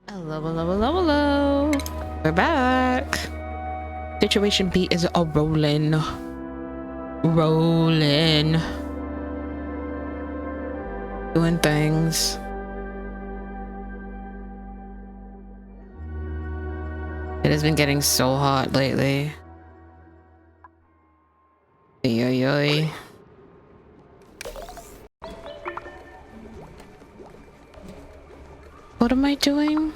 Hello, hello, hello, hello. We're back. Situation B is a rolling. Doing things. It has been getting so hot lately. Oy, oy, oy. What am I doing?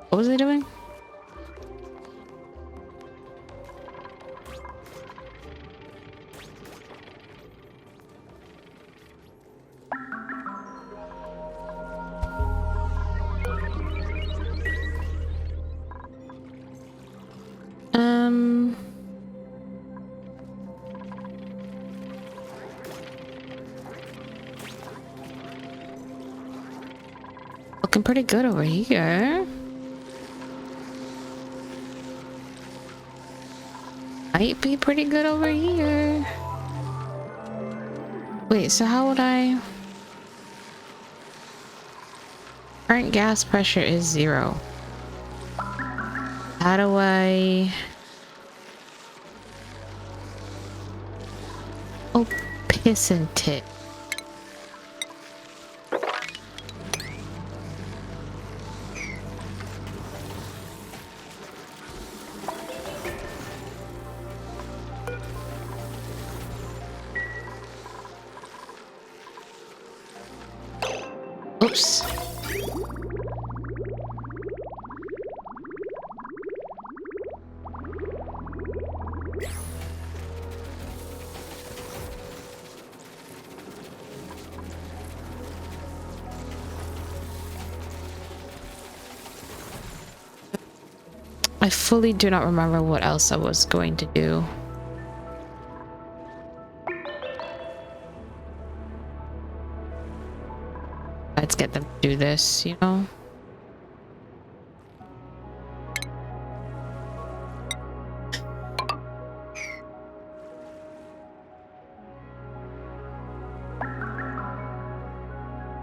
What was I doing? Looking pretty good over here. Might be pretty good over here. Wait, so how would I... Current gas pressure is 0. How do I... Oh, piss and tit. Oops. I fully do not remember what else I was going to do. Let's get them to do this, you know?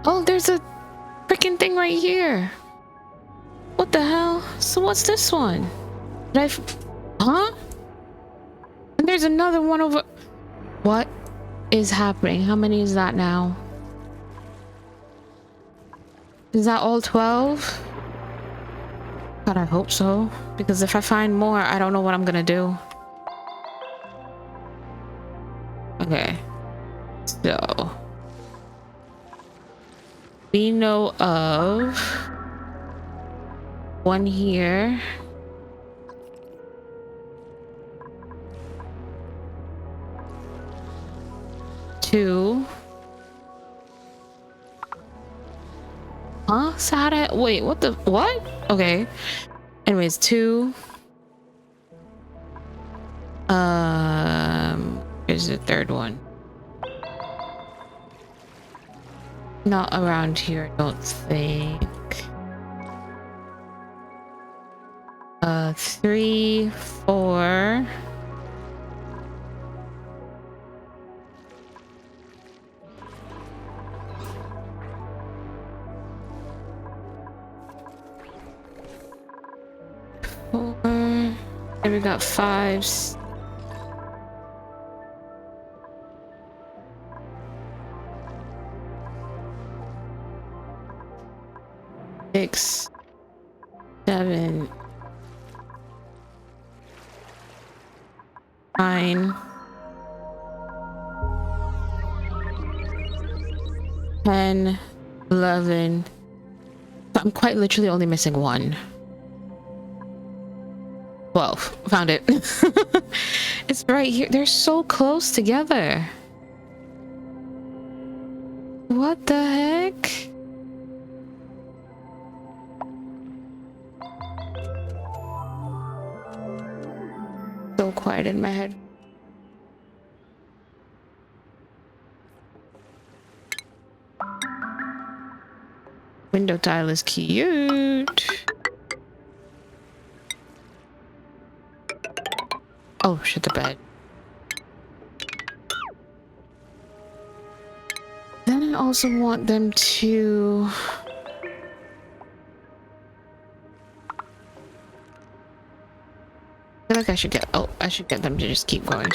Oh, there's a freaking thing right here. What the hell? So what's this one? Did huh? And there's another one over... What is happening? How many is that now? Is that all 12? God, I hope so. Because if I find more, I don't know what I'm gonna do. Okay. So... we know of... one here. Two. Huh? So how did wait, what the what? Okay. Anyways, 2. Here's the third one. Not around here, I don't think. 3, 4. And we got 5. 6, 7, 9, 10, 11. So I'm quite literally only missing 1. 12. Found it. It's right here. They're so close together. What the heck? So quiet in my head. Window tile is cute. Oh, shit, the bed. Then I also want them to... I feel like I should get... Oh, I should get them to just keep going.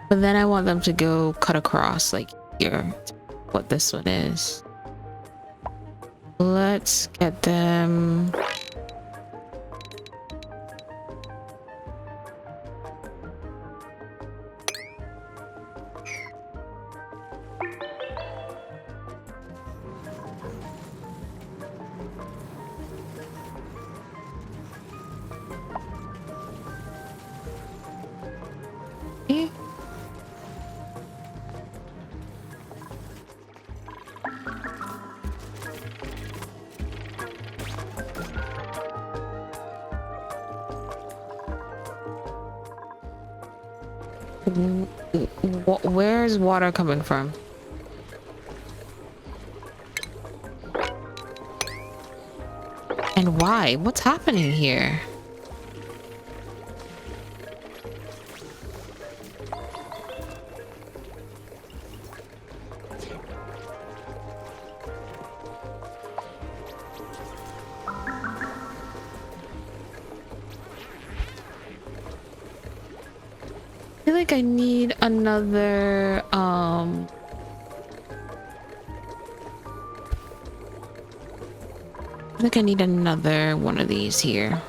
But then I want them to go cut across, like here. What this one is. Let's get them... Where's water coming from? And why? What's happening here? I feel like I need another, I think I need another one of these here.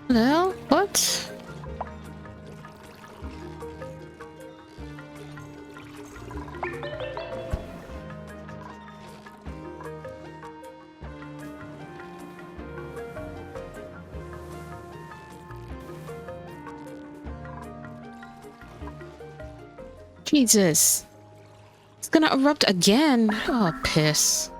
Well, what? Jesus. It's gonna erupt again. Oh, piss.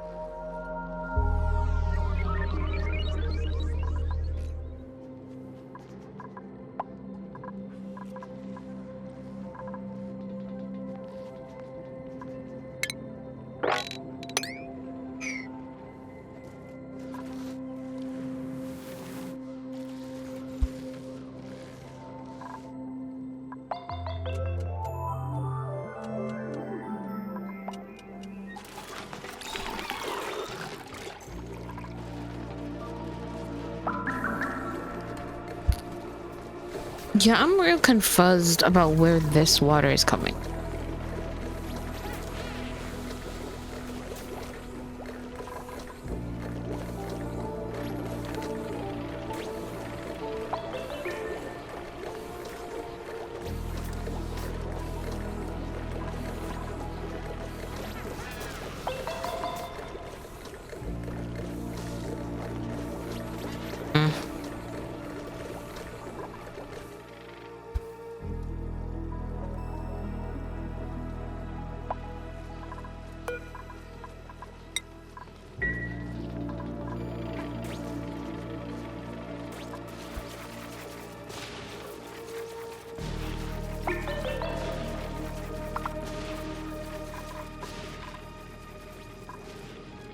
Yeah, I'm real confused about where this water is coming.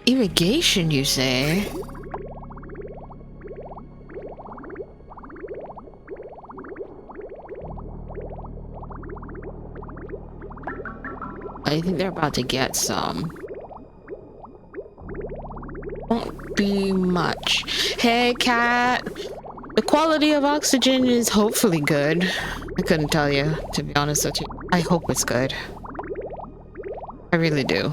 Irrigation, you say? I think they're about to get some. Won't be much. Hey, cat. The quality of oxygen is hopefully good. I couldn't tell you, to be honest with you. I hope it's good. I really do.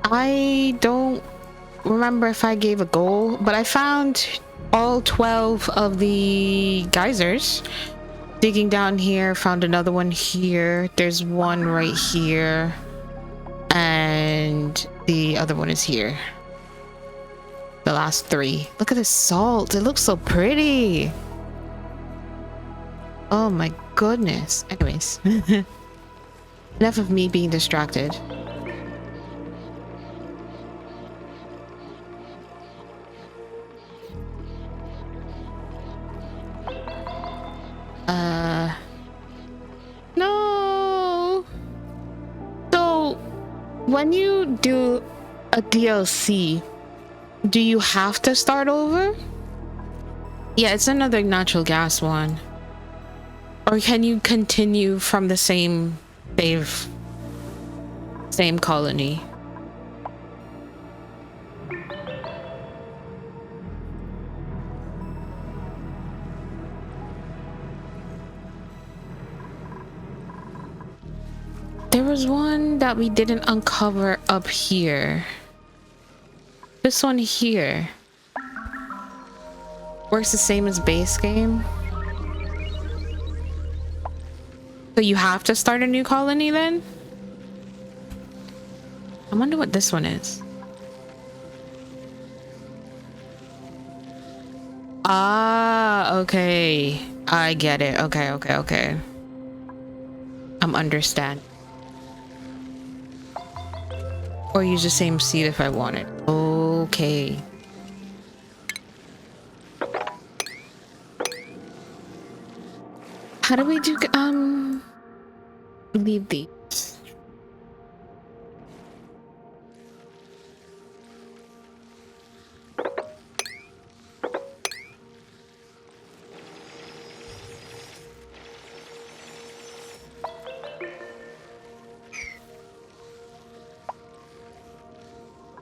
I don't remember if I gave a goal, but I found all 12 of the geysers. Digging down here, found another one here. There's one right here. And the other one is here. The last 3. Look at the salt. It looks so pretty. Oh my goodness. Anyways. Enough of me being distracted. No. So, when you do a DLC, do you have to start over? Yeah, it's another natural gas one. Or can you continue from the same colony? There was one that we didn't uncover up here. This one here works the same as base game. So you have to start a new colony then? I wonder what this one is. Ah, okay. I get it. Okay. I'm understand. Or use the same seed if I wanted. Okay. How do we do leave these?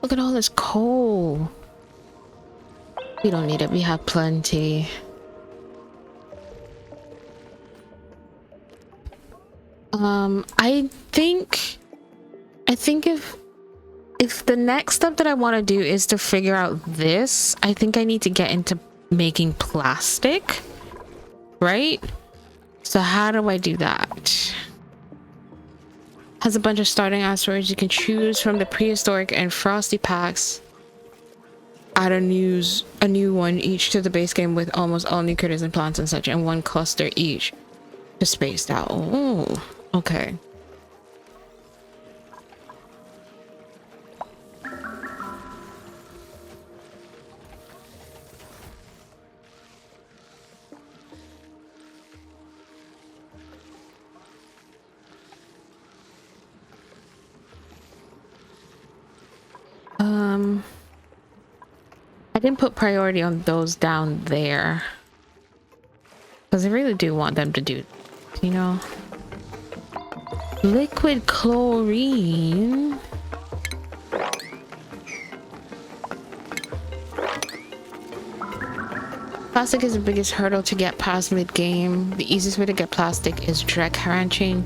Look at all this coal. We don't need it. We have plenty. I think if the next step that I want to do is to figure out this, I think I need to get into making plastic, right? So how do I do that? Has a bunch of starting asteroids. You can choose from the prehistoric and frosty packs. Add a new one each to the base game with almost all new critters and plants and such, and one cluster each. Just spaced out. Oh, okay. I didn't put priority on those down there because I really do want them to do, you know. Liquid chlorine. Plastic is the biggest hurdle to get past mid-game. The easiest way to get plastic is direct ranching,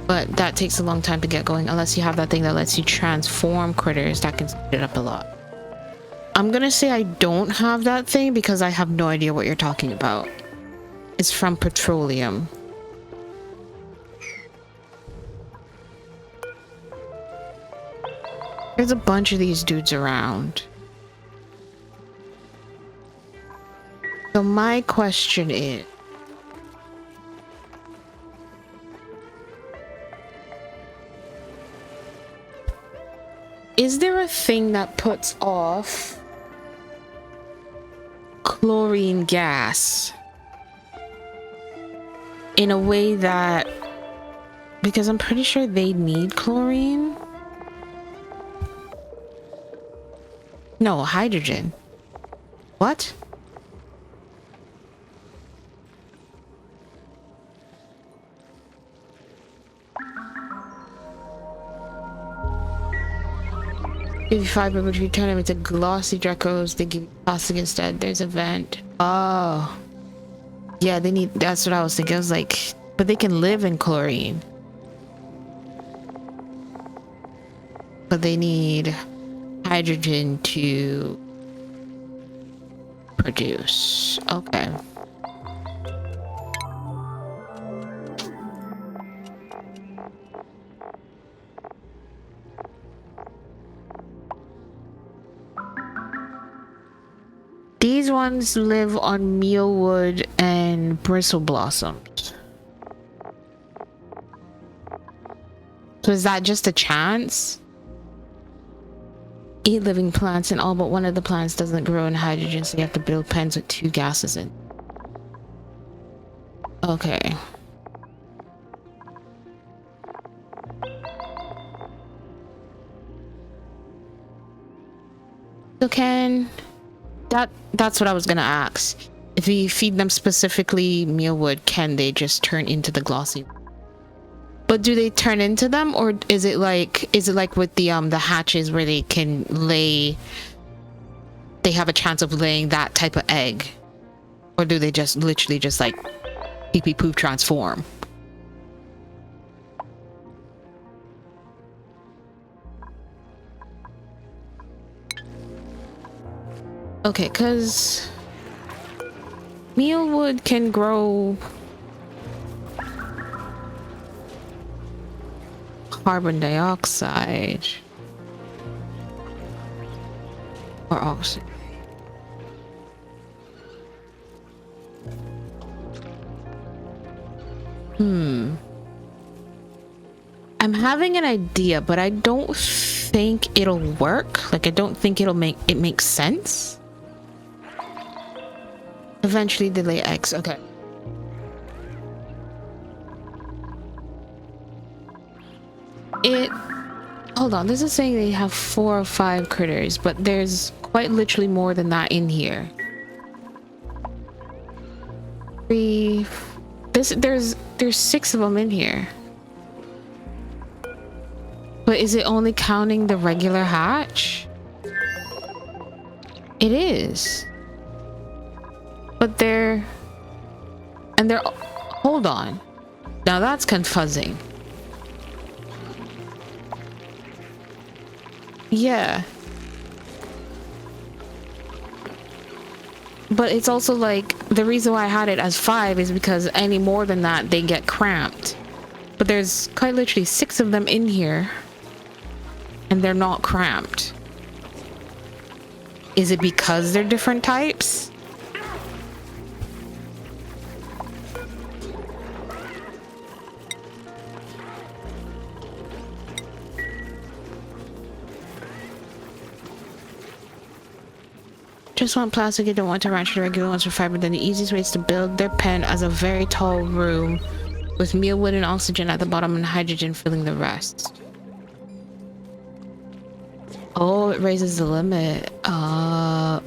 but that takes a long time to get going unless you have that thing that lets you transform critters that can speed it up a lot. I'm gonna say I don't have that thing because I have no idea what you're talking about. It's from petroleum. There's a bunch of these dudes around. So my question is there a thing that puts off chlorine gas in a way that, because I'm pretty sure they need chlorine. No, hydrogen. What? Give you fiber, but if you turn them into glossy Dracos, they give you plastic instead. There's a vent. Oh. Yeah, they need, that's what I was thinking. I was like, but they can live in chlorine. But they need hydrogen to produce. Okay. These ones live on mealwood and bristle blossoms. So is that just a chance? Eat living plants and all but one of the plants doesn't grow in hydrogen, so you have to build pens with 2 gases in. Okay. So that's what I was gonna ask. If you feed them specifically mealwood, can they just turn into the glossy? But do they turn into them, or is it like with the hatches where they can lay, they have a chance of laying that type of egg? Or do they just literally just like pee pee poop transform? Okay, because mealwood can grow carbon dioxide or oxygen. I'm having an idea, but I don't think it'll work. Like, I don't think it'll make sense. Eventually they lay eggs. Okay. Hold on, this is saying they have 4 or 5 critters, but there's quite literally more than that in here. There's 6 of them in here. But is it only counting the regular hatch? It is. But hold on. Now that's confusing. Yeah. But it's also like, the reason why I had it as 5 is because any more than that, they get cramped. But there's quite literally 6 of them in here. And they're not cramped. Is it because they're different types? Just want plastic, you don't want to ranch the regular ones for fiber. Then the easiest way is to build their pen as a very tall room with mealwood and oxygen at the bottom and hydrogen filling the rest. Oh, it raises the limit. Oh,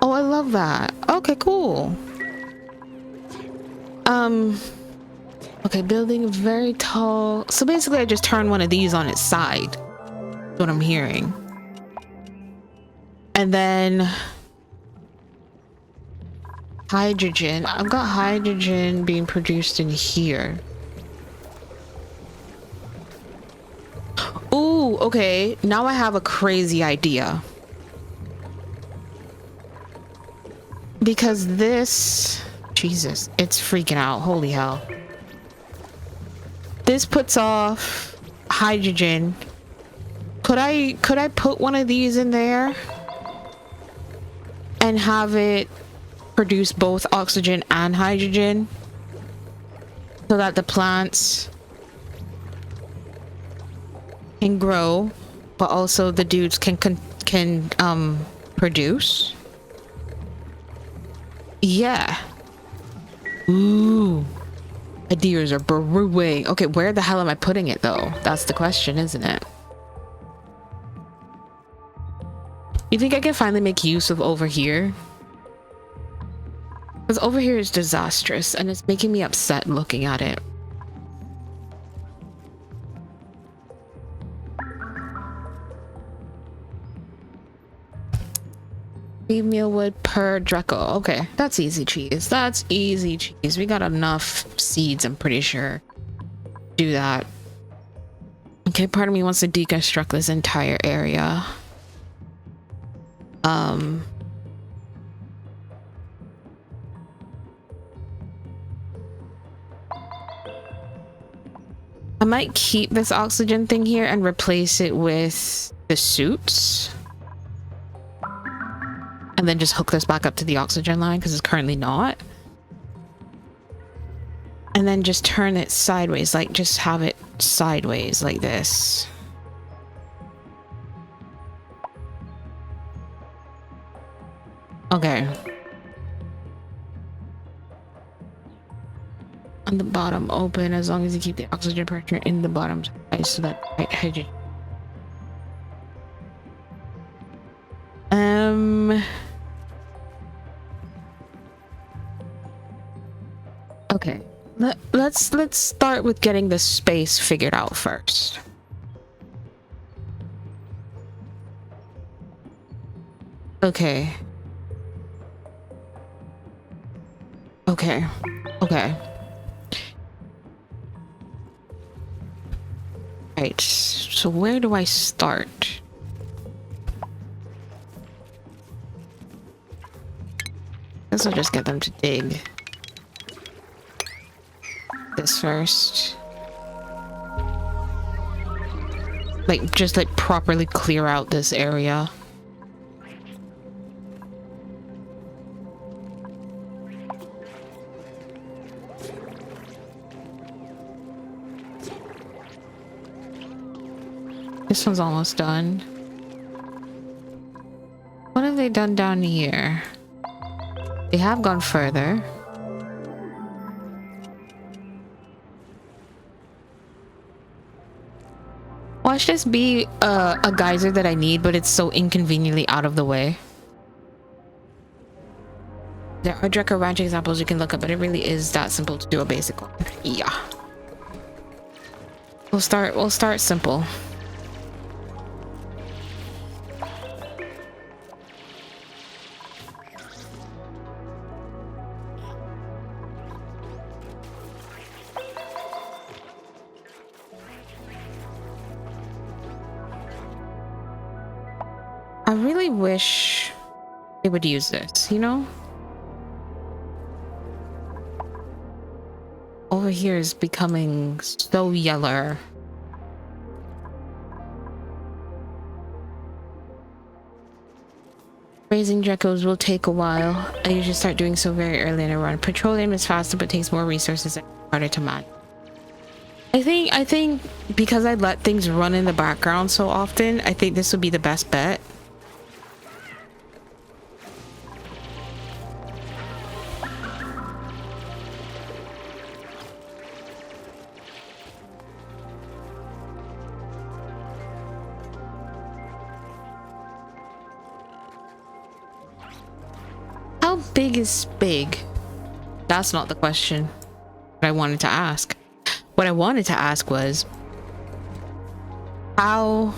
I love that. Okay, cool. Okay, building a very tall. So basically I just turn one of these on its side. That's what I'm hearing. And then hydrogen. I've got hydrogen being produced in here. Ooh, okay. Now I have a crazy idea. Because this... Jesus, it's freaking out. Holy hell. This puts off hydrogen. Could I put one of these in there? And have it produce both oxygen and hydrogen? So that the plants can grow, but also the dudes can produce. Yeah. Ooh, ideas are brewing. Okay, where the hell am I putting it though? That's the question, isn't it? You think I can finally make use of over here? Because over here is disastrous and it's making me upset looking at it. 3 mealwood per Dreco. Okay, that's easy cheese. That's easy cheese. We got enough seeds, I'm pretty sure. Do that. Okay, part of me wants to deconstruct this entire area. I might keep this oxygen thing here and replace it with the suits. And then just hook this back up to the oxygen line because it's currently not. And then just turn it sideways, like just have it sideways like this. Okay. On the bottom open as long as you keep the oxygen pressure in the bottom side so that hydrogen. Okay. Let's start with getting the space figured out first. Okay. Okay. Okay. Right. So where do I start? Guess I'll just get them to dig this first. Like, just like properly clear out this area. This one's almost done. What have they done down here? They have gone further. Watch this be a geyser that I need, but it's so inconveniently out of the way. There are Dreco Ranch examples you can look up, but it really is that simple to do a basic one. Yeah. We'll start simple. I really wish they would use this, you know? Over here is becoming so yellow. Raising Drecos will take a while. I usually start doing so very early in a run. Petroleum is faster but takes more resources and harder to manage. I think because I let things run in the background so often, I think this would be the best bet. How big is big? That's not the question that I wanted to ask. What I wanted to ask was how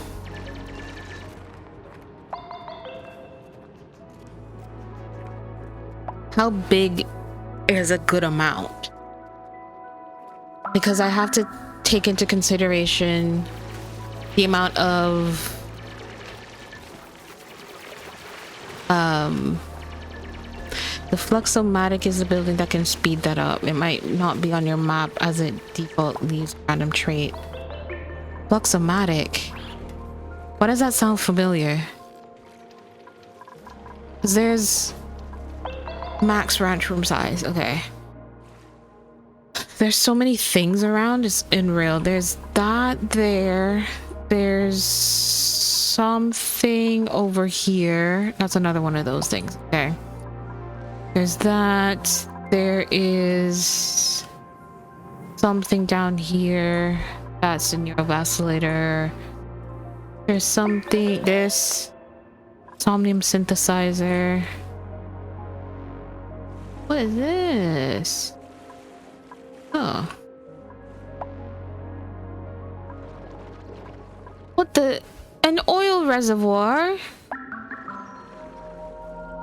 big is a good amount? Because I have to take into consideration the amount of the Fluxomatic is the building that can speed that up. It might not be on your map as it default leaves random trait. Fluxomatic. Why does that sound familiar? Because there's max ranch room size. Okay. There's so many things around. It's unreal. There's that there. There's something over here. That's another one of those things. Okay. There's that. There is something down here. That's a neurovacillator. There's something. This somnium synthesizer. What is this? Oh. What the? An oil reservoir?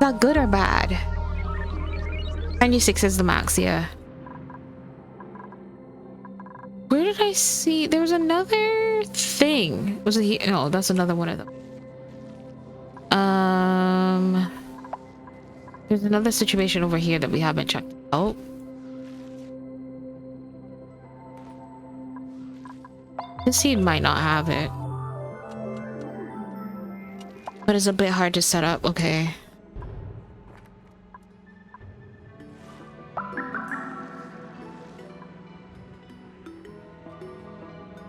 that good or bad? 96 is the max, yeah. Where did I see? There was another thing. Was it here? No, that's another one of them. There's another situation over here that we haven't checked out. This seed might not have it. But it's a bit hard to set up. Okay.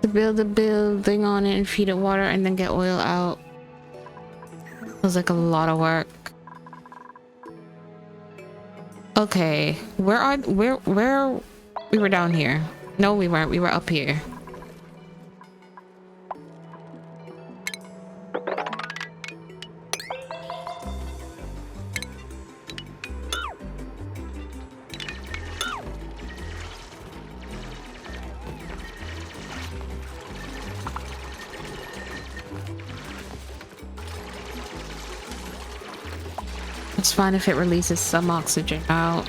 To build a building on it and feed it water and then get oil out. Feels like a lot of work. Okay, where we were down here. No, we weren't. We were up here. It's fine if it releases some oxygen out.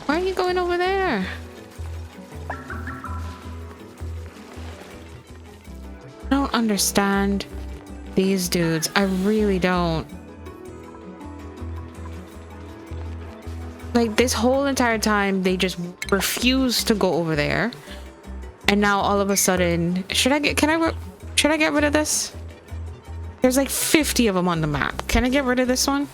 Why are you going over there? I don't understand these dudes. I really don't. Like, this whole entire time they just refuse to go over there, and now all of a sudden, should I get rid of this? There's like 50 of them on the map. Can I get rid of this one?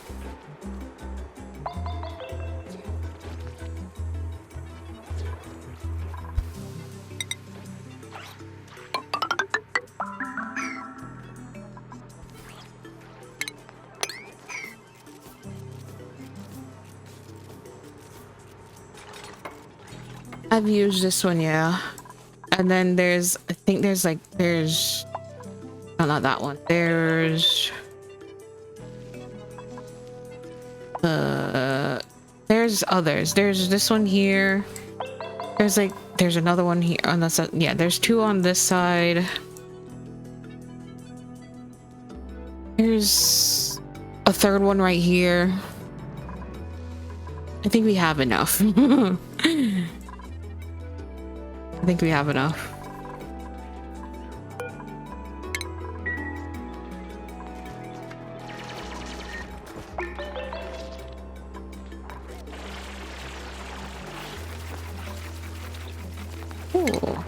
I've used this one, yeah. And then there's, I think there's like, no, not that one. There's others. There's this one here. There's another one here on this side. Yeah, there's two on this side. There's a third one right here. I think we have enough. I think we have enough. Ooh.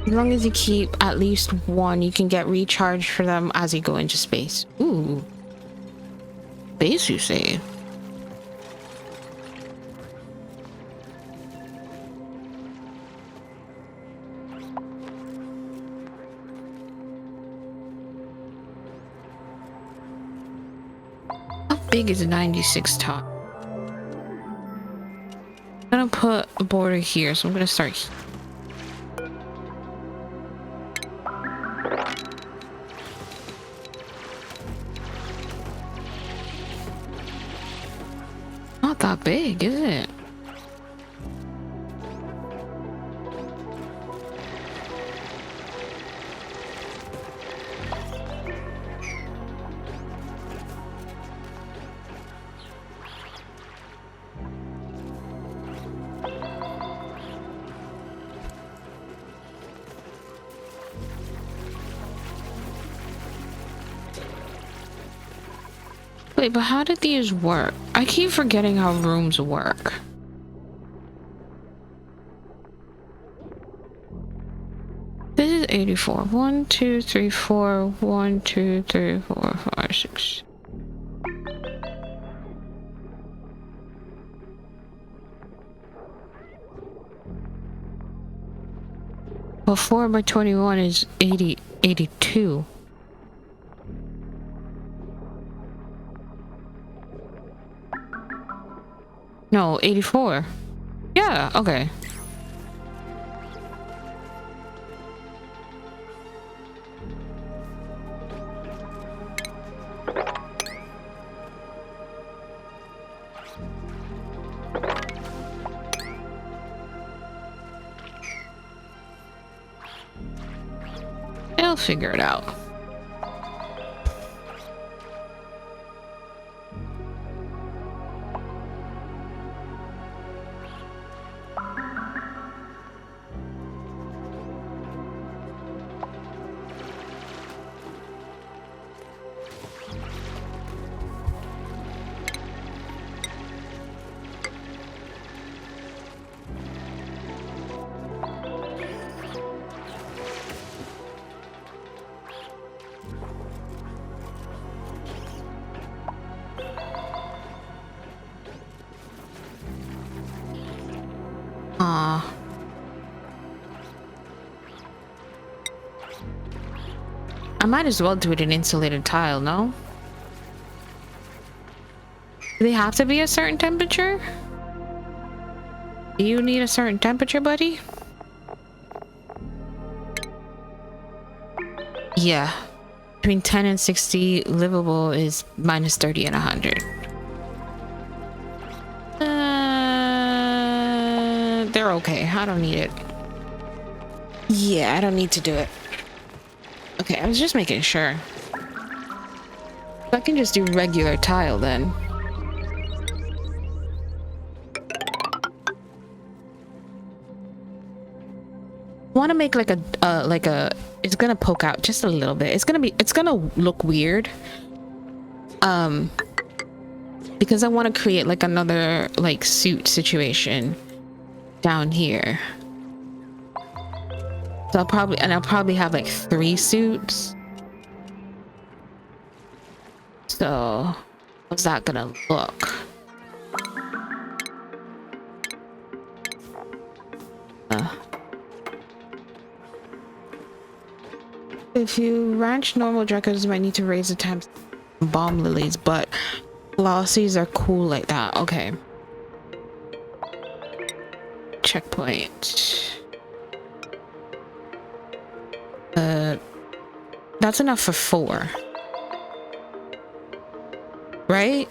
As long as you keep at least one, you can get recharged for them as you go into space. Ooh. Space, you say? How big is a 96 ton? I'm gonna put a border here, so I'm gonna start here. Not that big, is it? Wait, but how did these work? I keep forgetting how rooms work. This is 84. 1, 2, 3, 4. 1, 2, 3, 4, 5, 6. Well, 4 by 21 is 82. No, 84. Yeah, okay. They'll figure it out. I might as well do it in insulated tile, no? Do they have to be a certain temperature? Do you need a certain temperature, buddy? Yeah. Between 10 and 60, livable is minus 30 and 100. They're okay. I don't need it. Yeah, I don't need to do it. Okay, I was just making sure. I can just do regular tile then. I want to make like a it's gonna poke out just a little bit. It's gonna look weird. Because I want to create like another like suit situation down here. So I'll probably have like 3 suits. So how's that gonna look? If you ranch normal Drekos, you might need to raise the temps on bomb lilies, but glossies are cool like that. Okay. Checkpoint. That's enough for 4. Right?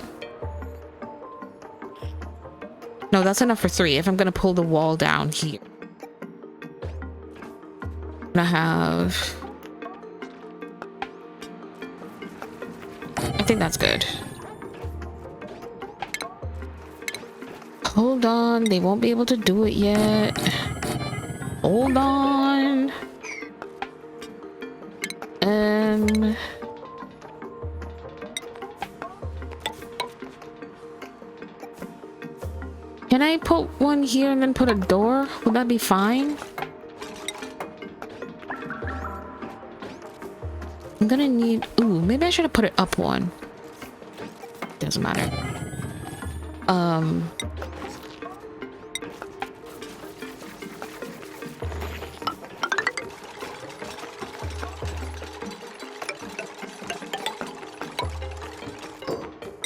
No, that's enough for 3 if I'm gonna pull the wall down here. I'm gonna have... I think that's good. Hold on, they won't be able to do it yet. Hold on. Can I put one here and then put a door? Would that be fine? I'm gonna need... Ooh, maybe I should have put it up one. Doesn't matter.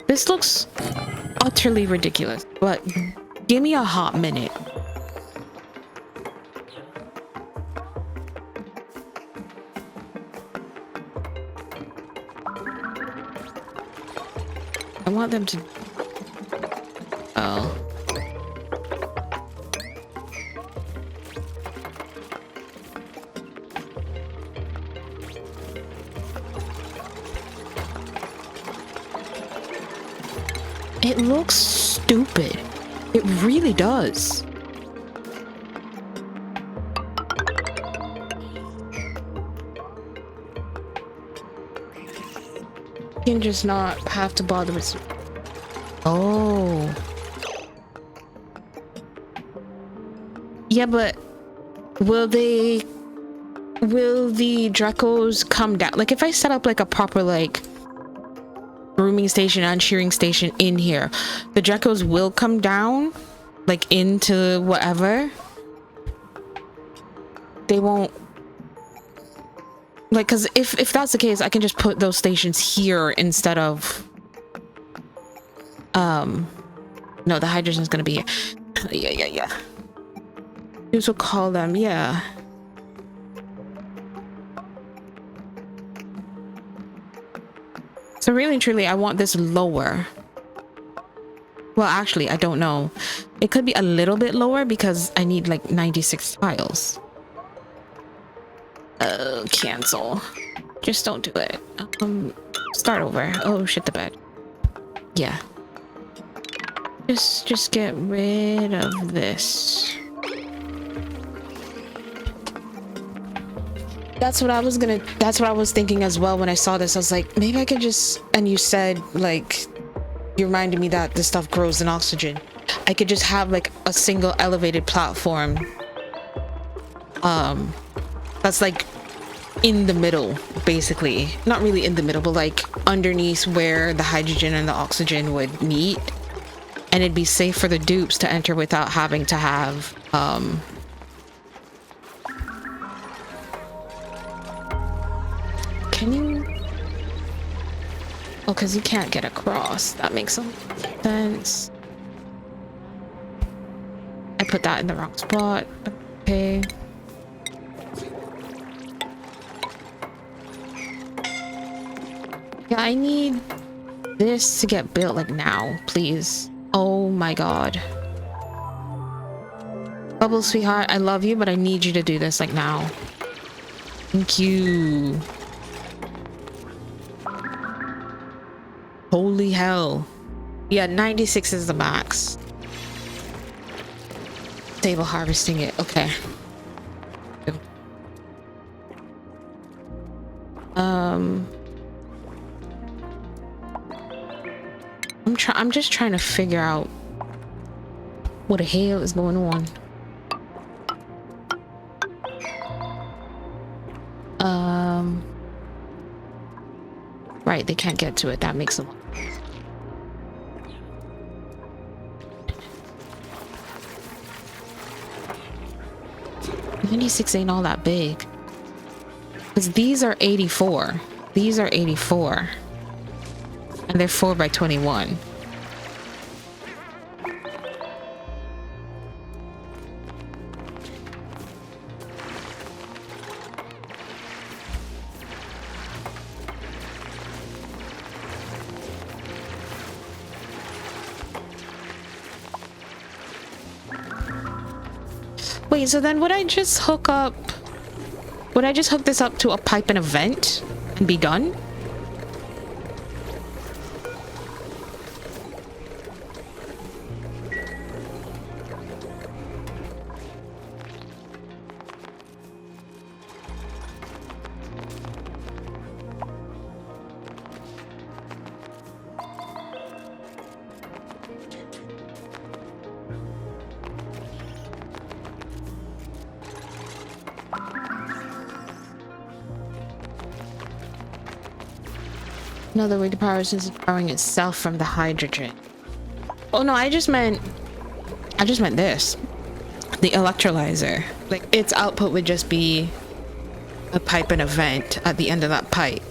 This looks utterly ridiculous, but give me a hot minute. I want them to... Oh. It looks stupid. It really does. You can just not have to bother with... Oh. Yeah, but will the Drekos come down? Like if I set up like a proper like grooming station and shearing station in here, the Drekos will come down like into whatever. They won't like, because if that's the case, I can just put those stations here instead of No, the hydrogen's gonna be here. Yeah. This will call them, yeah. So really and truly, I want this lower. Well, actually, I don't know. It could be a little bit lower because I need like 96 tiles. Cancel. Just don't do it. Start over. Oh, shit the bed. Yeah. Just get rid of this. That's what I was thinking as well when I saw this. I was like, maybe I could just, and you said like, you reminded me that this stuff grows in oxygen. I could just have like a single elevated platform. That's like in the middle, basically. Not really in the middle, but like underneath where the hydrogen and the oxygen would meet. And it'd be safe for the dupes to enter without having to have, can you? Oh, because you can't get across. That makes some sense. I put that in the wrong spot. Okay. Yeah, I need this to get built like now, please. Oh my god. Bubble, sweetheart, I love you, but I need you to do this like now. Thank you. Holy hell. Yeah, 96 is the max. Stable harvesting it. Okay. I'm just trying to figure out what the hell is going on. Right, they can't get to it. That makes a lot. 96 ain't all that big. Because these are 84. These are 84. And they're 4 by 21. Wait, so then would I just hook this up to a pipe and a vent and be done? Another way to power since it's powering itself from the hydrogen. Oh no, I just meant this. The electrolyzer. Like its output would just be a pipe and a vent at the end of that pipe.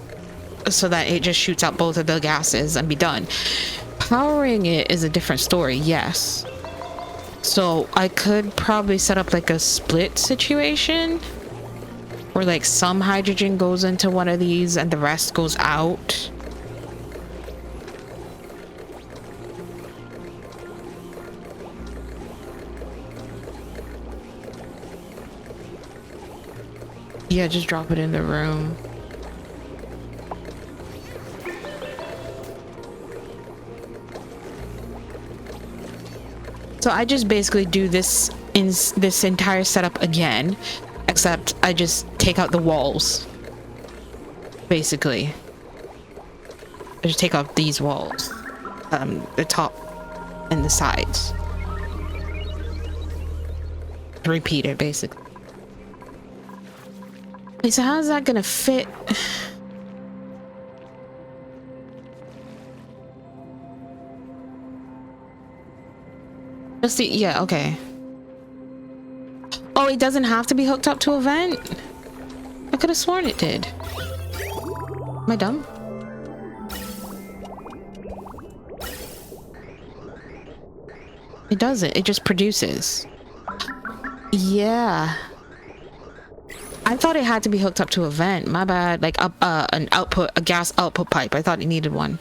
So that it just shoots out both of the gases and be done. Powering it is a different story, yes. So I could probably set up like a split situation. Where like some hydrogen goes into one of these and the rest goes out. Yeah, just drop it in the room. So I just basically do this in this entire setup again, except I just take out the walls. Basically. I just take out these walls. The top and the sides. Repeat it, basically. Wait, so how's that gonna fit? Just the, yeah, okay. Oh, it doesn't have to be hooked up to a vent? I could have sworn it did. Am I dumb? It doesn't. It just produces. Yeah. I thought it had to be hooked up to a vent. My bad. Like a gas output pipe. I thought it needed one.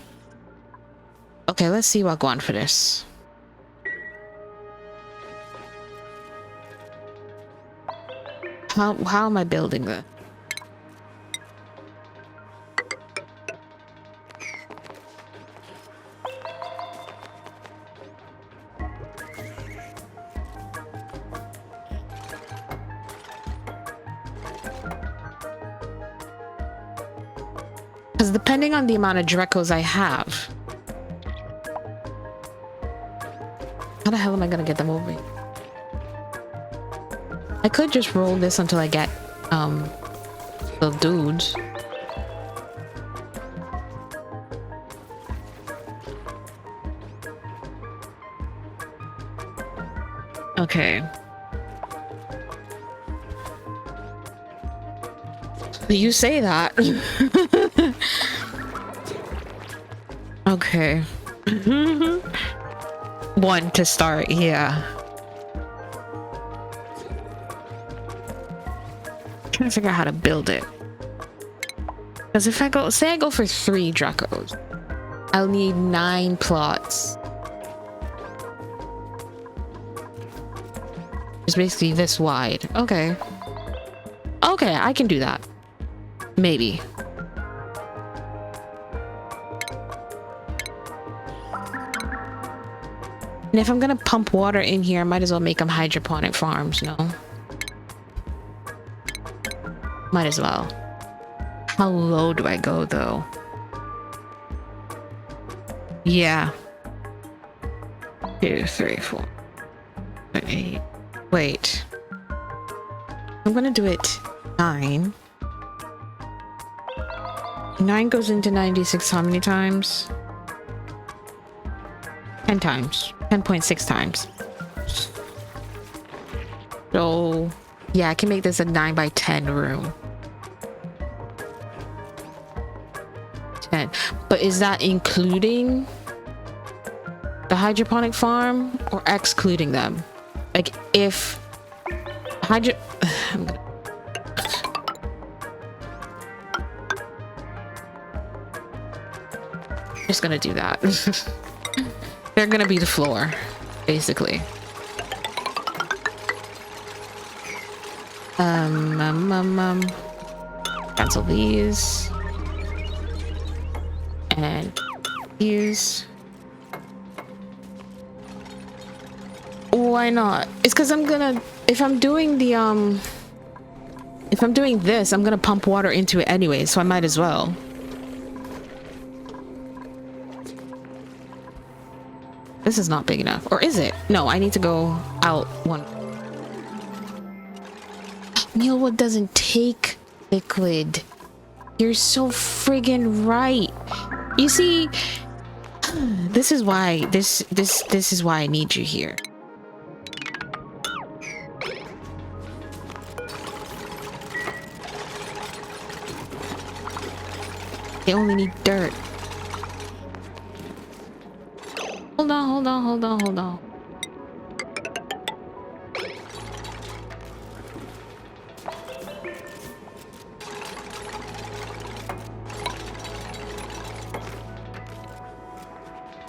Okay, let's see what going for this. How am I building this? Because depending on the amount of Drecos I have, how the hell am I gonna get them moving? I could just roll this until I get the dudes. Okay. You say that. Okay. One to start, yeah. Trying to figure out how to build it. Because if I go, say I go for 3 Dracos, I'll need 9 plots. It's basically this wide. Okay. Okay, I can do that. Maybe. And if I'm gonna pump water in here, I might as well make them hydroponic farms, no? Might as well. How low do I go, though? Yeah. 2, 3, 4, 8. Wait. I'm gonna do it 9. 9 goes into 96 how many times? 10 times. 10.6 times. So, yeah, I can make this a 9 by 10 room. 10. But is that including the hydroponic farm or excluding them? Like, if I'm just gonna do that. They're gonna be the floor, basically. Cancel these. And these. Why not? It's because I'm gonna, if I'm doing the, if I'm doing this, I'm gonna pump water into it anyway, so I might as well. This is not big enough. Or is it? No, I need to go out one. Mealwood doesn't take liquid. You're so friggin' right. You see, this is why this is why I need you here. They only need dirt. Hold on, hold on, hold on, hold on.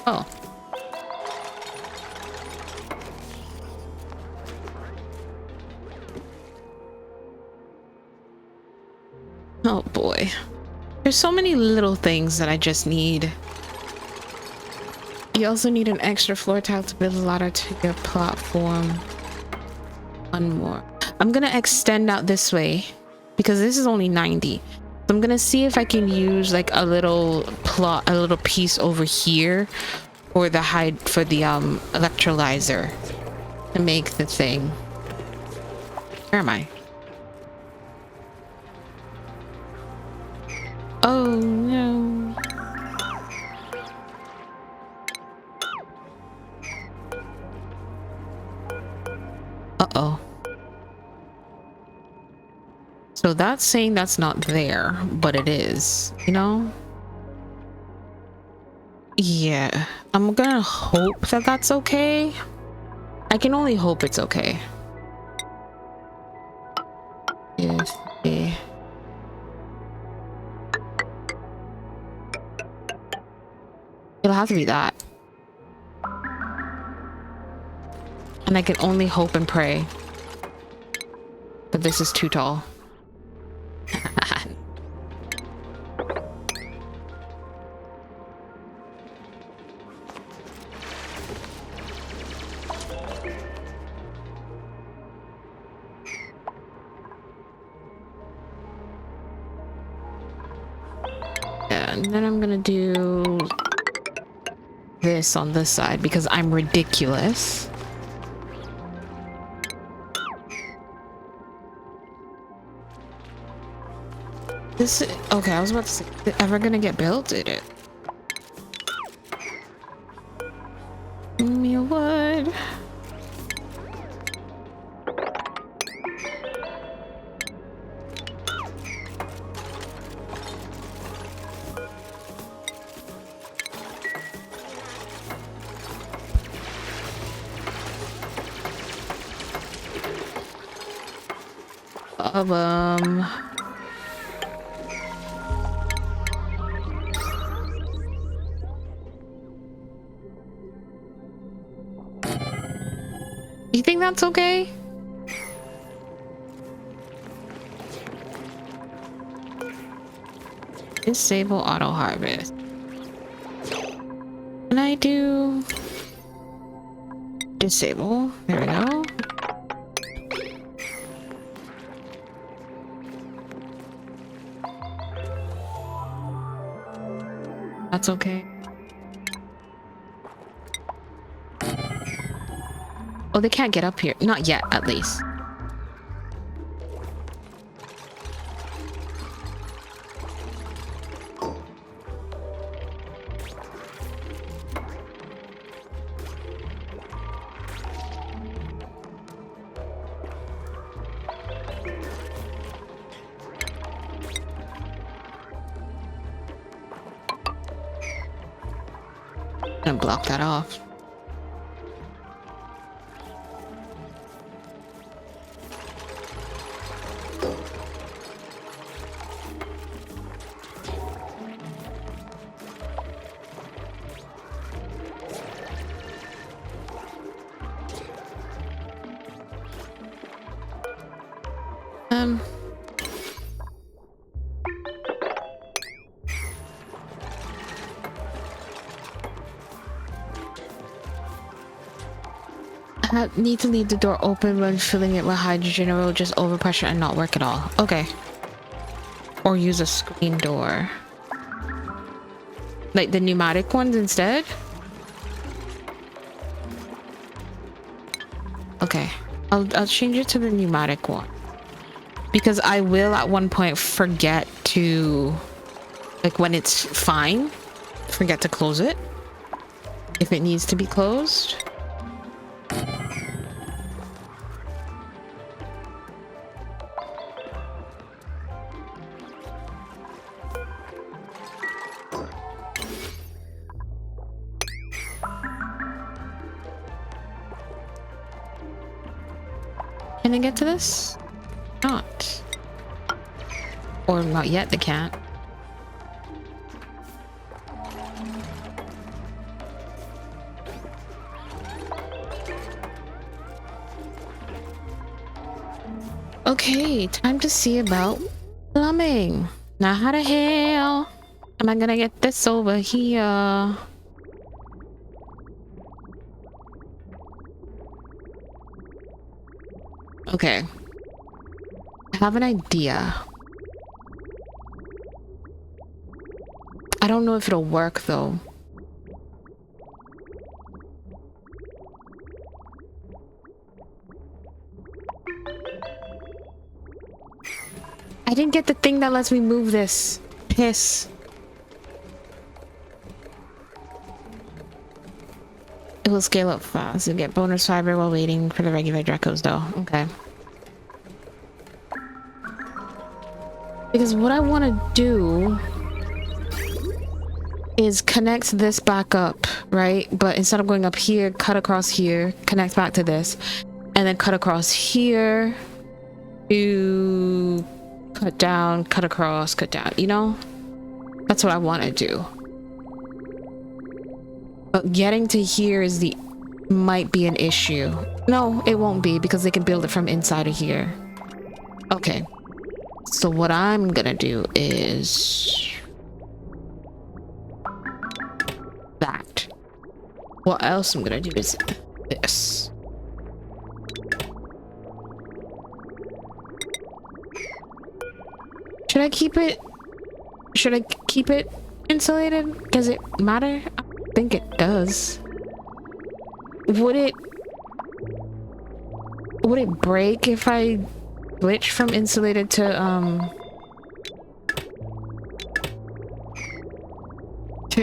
Oh. Oh boy. There's so many little things that I just need. You also need an extra floor tile to build a ladder to your platform. One more. I'm gonna extend out this way because this is only 90. So I'm gonna see if I can use like a little plot, a little piece over here for the electrolyzer to make the thing. Where am I? Oh no. Uh-oh. So that's saying that's not there, but it is, you know? Yeah. I'm gonna hope that that's okay. I can only hope it's okay. Yes. It'll have to be that. And I can only hope and pray. But this is too tall. And then I'm gonna do this on this side because I'm ridiculous. This, okay, I was about to say, is it ever gonna get built? Did it? Give me a wood. You think that's okay? Disable auto harvest. Can I do disable? There we go. That's okay. Oh, they can't get up here. Not yet, at least. I'm gonna block that off. I need to leave the door open when filling it with hydrogen or it will just overpressure and not work at all. Okay. Or use a screen door. Like the pneumatic ones instead? Okay. I'll change it to the pneumatic one. Because I will at one point forget to, like when it's fine, forget to close it. If it needs to be closed. Can I get to this? Not. Or not yet, they can't. Okay, time to see about plumbing. Now how the hell am I gonna get this over here? Okay. I have an idea. I don't know if it'll work though. I didn't get the thing that lets me move this. Piss. It will scale up fast and get bonus fiber while waiting for the regular Drecos though. Okay. Because what I want to do is connect this back up, right? But instead of going up here, cut across here, connect back to this, and then cut across here to cut down, cut across, cut down, you know? That's what I want to do. But getting to here is might be an issue. No, it won't be because they can build it from inside of here. Okay. So what I'm gonna do is that. What else I'm gonna do is this. Should I keep it? Should I keep it insulated? Does it matter? I think it does. Would it break if I switch from insulated to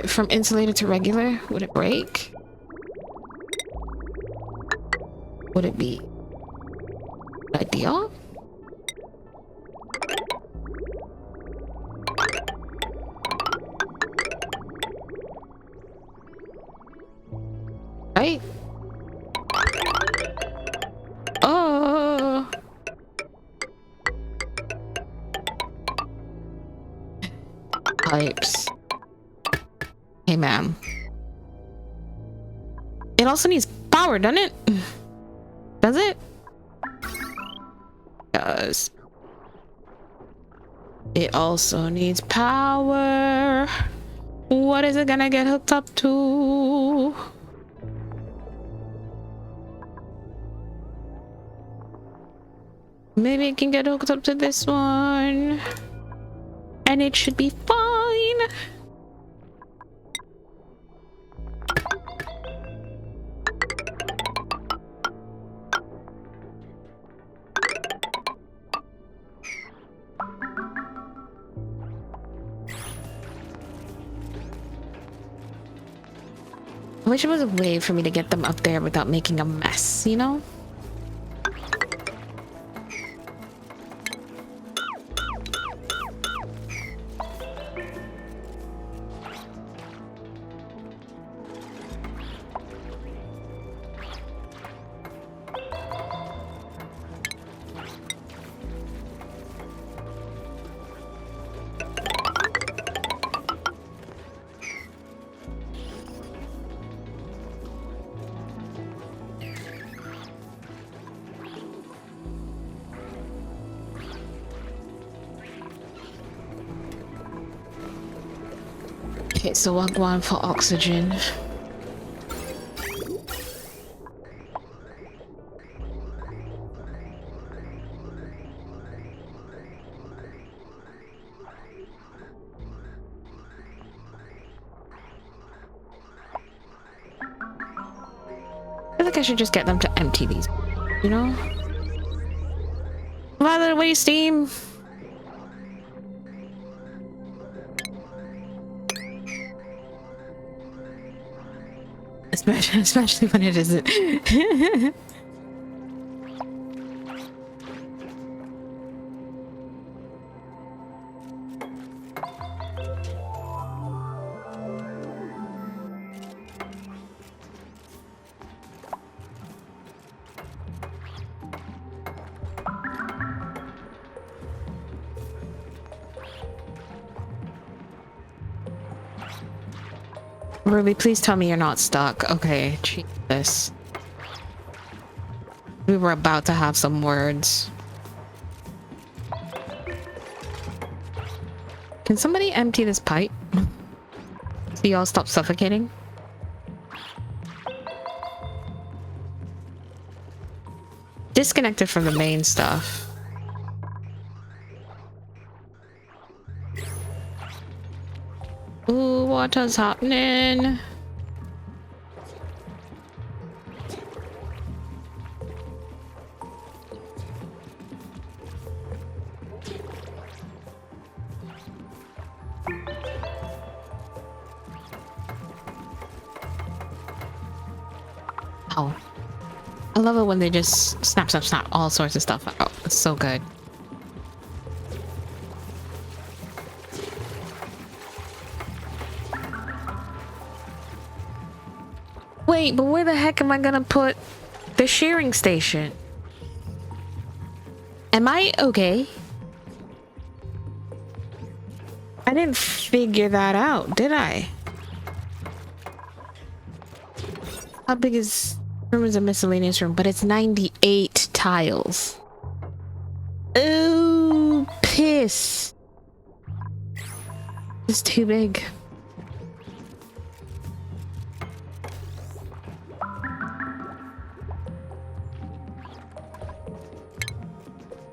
from insulated to regular? Would it break? Would it be ideal? Right? Oh. Pipes. Hey, ma'am. It also needs power, doesn't it? Does it? Does. It also needs power. What is it gonna get hooked up to? Maybe it can get hooked up to this one. And it should be fine. I wish there was a way for me to get them up there without making a mess, you know? Okay, so we'll go on for oxygen. I feel like I should just get them to empty these, you know? Rather than waste steam. Especially when it isn't. Ruby, please tell me you're not stuck. Okay, Jesus. We were about to have some words. Can somebody empty this pipe? So y'all stop suffocating? Disconnected from the main stuff. Ooh, what is happening? Oh. I love it when they just snap all sorts of stuff out. It's so good. Wait, but where the heck am I gonna put the shearing station? Am I okay? I didn't figure that out, did I? How big is... room is a miscellaneous room, but it's 98 tiles. Oh, piss. It's too big.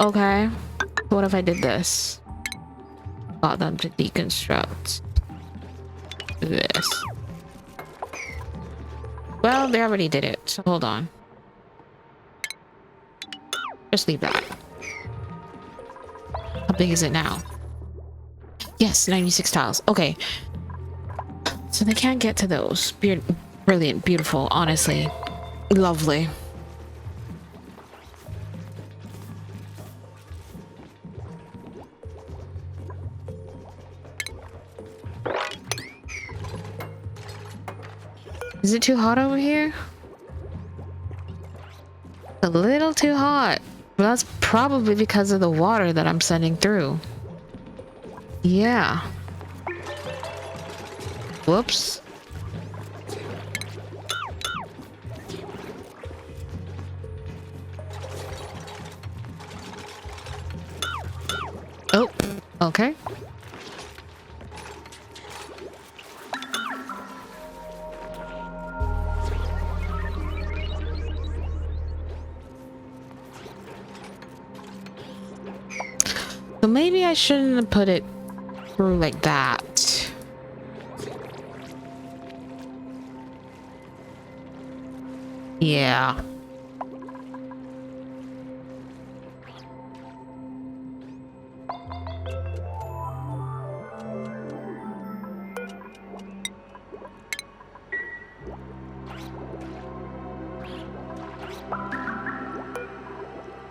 Okay. What if I did this? Got them to deconstruct this. Well, they already did it, so hold on. Just leave that. How big is it now? Yes, 96 tiles. Okay. So they can't get to those. Brilliant, beautiful, honestly. Lovely. Is it too hot over here? A little too hot. Well, that's probably because of the water that I'm sending through. Yeah. Whoops. Oh, okay. So maybe I shouldn't have put it through like that. Yeah.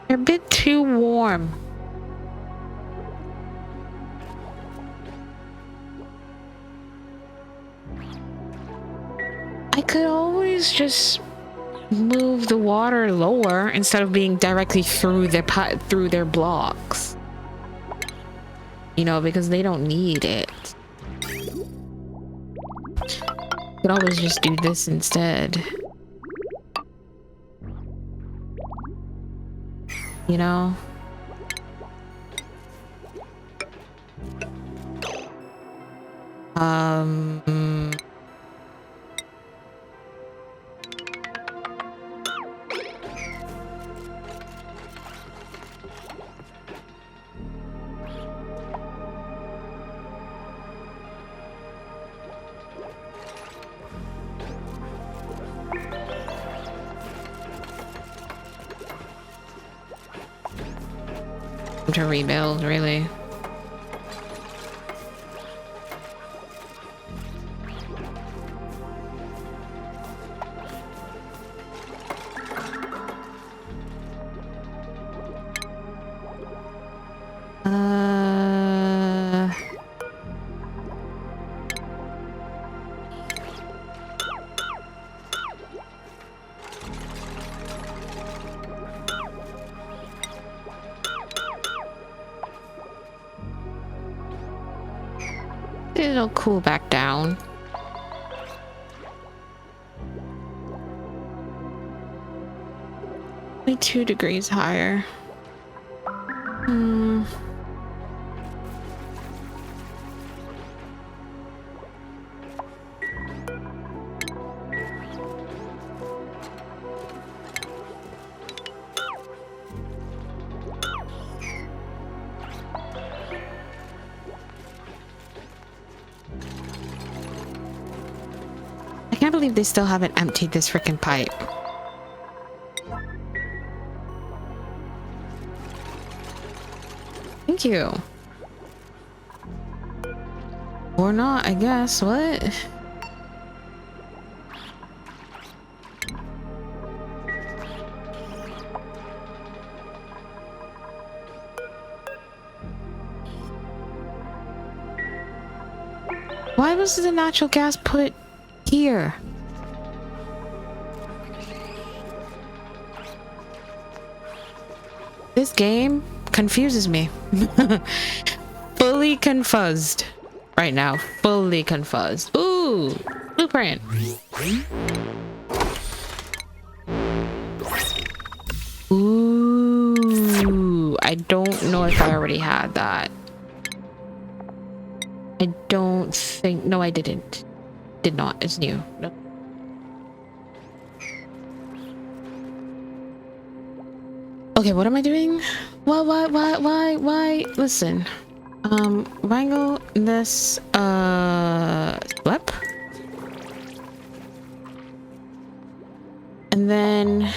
They're a bit too warm. I could always just move the water lower instead of being directly through their blocks. You know, because they don't need it. Could always just do this instead. You know? To rebuild, really. It'll cool back down. Only 2 degrees higher. I can't believe they still haven't emptied this freaking pipe. Thank you. Or not, I guess. What? Why was the natural gas put here? This game confuses me. Fully confused right now. Fully confused. Ooh, blueprint. Ooh, I don't know if I already had that. I don't think. No, I didn't. Did not. It's new. No. Okay, what am I doing? Why? Listen. Wrangle this, flip. And then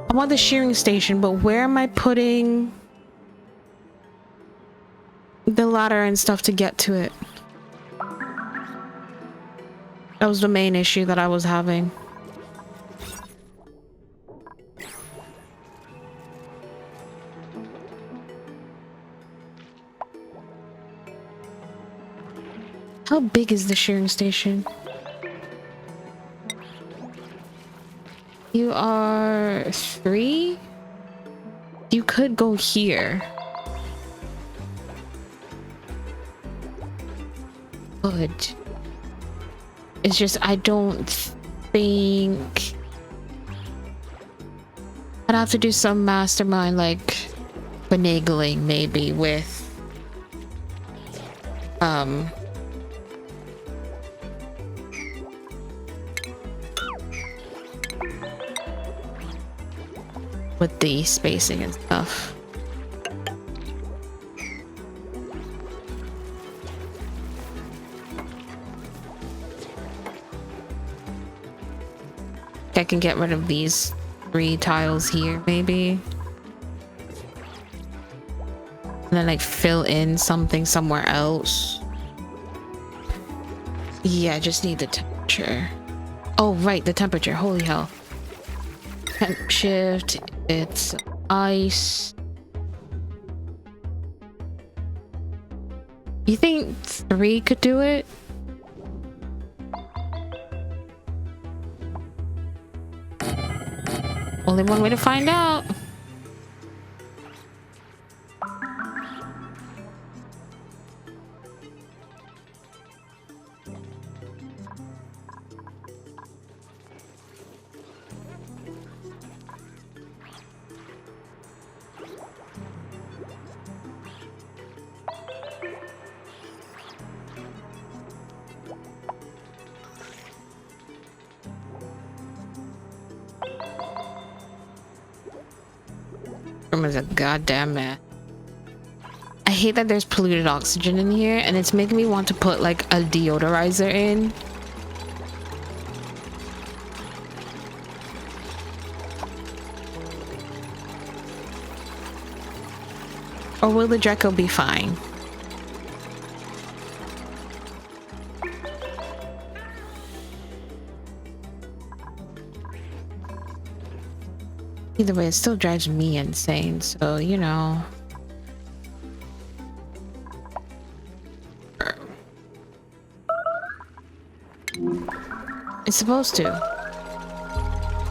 I want the shearing station, but where am I putting the ladder and stuff to get to it? That was the main issue that I was having. How big is the shearing station? You are 3? You could go here. Good. It's just I don't think I'd have to do some mastermind like finagling maybe with with the spacing and stuff. I can get rid of these 3 tiles here maybe, and then like fill in something somewhere else. Yeah, I just need the temperature. Oh right, the temperature. Holy hell. Temp shift. It's ice. You think 3 could do it? Only one way to find out. Is a goddamn mess. I hate that there's polluted oxygen in here, and it's making me want to put like a deodorizer in. Or will the Draco be fine? Either way, it still drives me insane, so, you know. It's supposed to.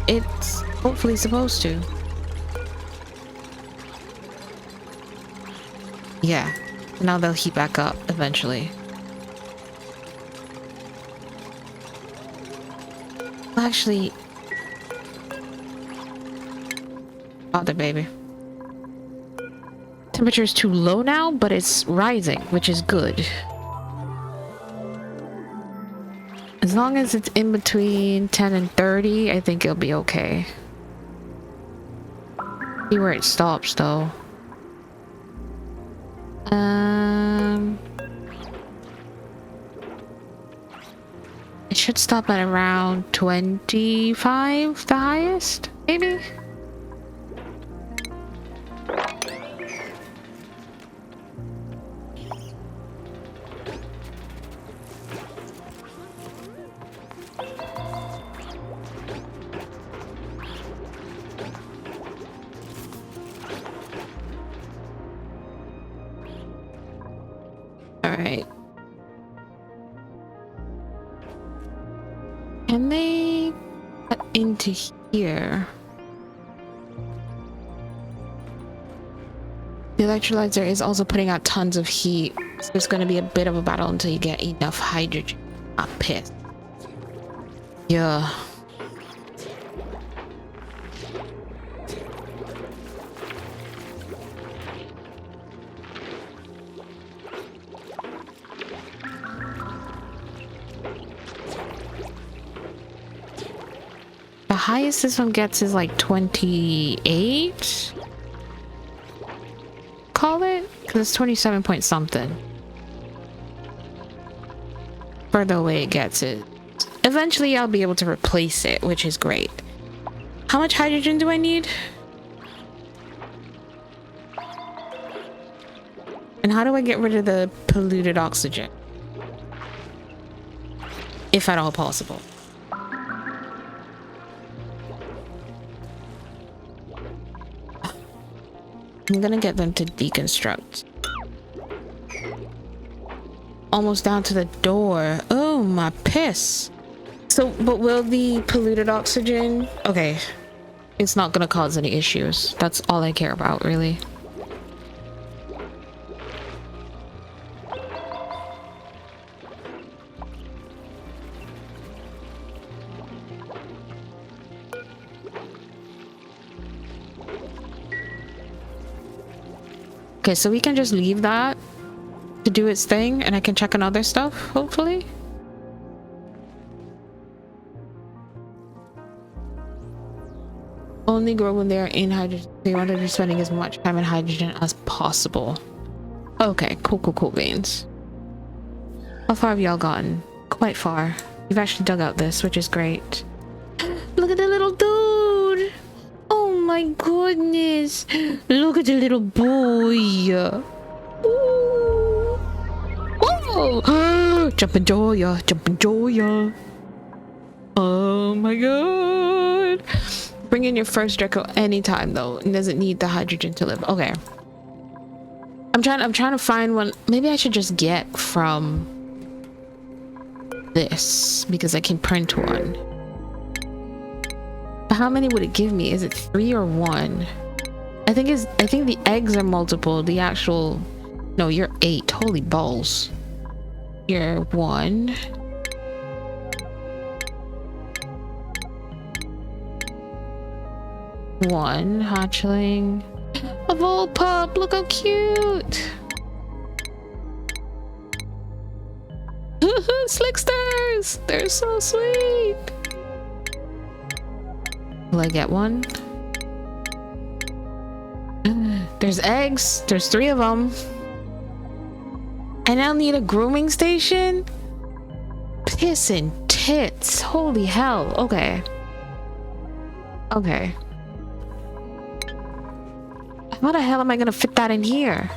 It's hopefully supposed to. Yeah. Now they'll heat back up eventually. Actually... Father, baby. Temperature is too low now, but it's rising, which is good. As long as it's in between 10 and 30, I think it'll be okay. See where it stops, though. It should stop at around 25, the highest, maybe? Alright. Can they cut into here? The electrolyzer is also putting out tons of heat. So it's going to be a bit of a battle until you get enough hydrogen. I'm pissed. Yeah. The highest this one gets is like 28. Call it? Because it's 27 point something. Further away it gets it. Eventually I'll be able to replace it, which is great. How much hydrogen do I need? And how do I get rid of the polluted oxygen? If at all possible. I'm gonna get them to deconstruct. Almost down to the door. Oh, my piss. So, but will the polluted oxygen... Okay. It's not gonna cause any issues. That's all I care about, really. Okay, so we can just leave that to do its thing, and I can check on other stuff, hopefully. Only grow when they are in hydrogen. So you want to be spending as much time in hydrogen as possible. Okay, cool beans. How far have y'all gotten? Quite far. You've actually dug out this, which is great. Look at the little dude! Oh my goodness! Look at the little boy! Ooh. Whoa! Jump enjoy ya! Jump enjoy ya! Oh my god! Bring in your first Draco anytime though. It doesn't need the hydrogen to live. Okay. I'm trying to find one. Maybe I should just get from this because I can print one. But how many would it give me? Is it 3 or 1? I think the eggs are multiple. The actual... No, you're 8. Holy balls. You're 1. One hatchling. A vol pup. Look how cute. Slicksters. They're so sweet. Will I get one? There's eggs. There's 3 of them. And I'll need a grooming station? Piss and tits. Holy hell. Okay. Okay. How the hell am I gonna fit that in here?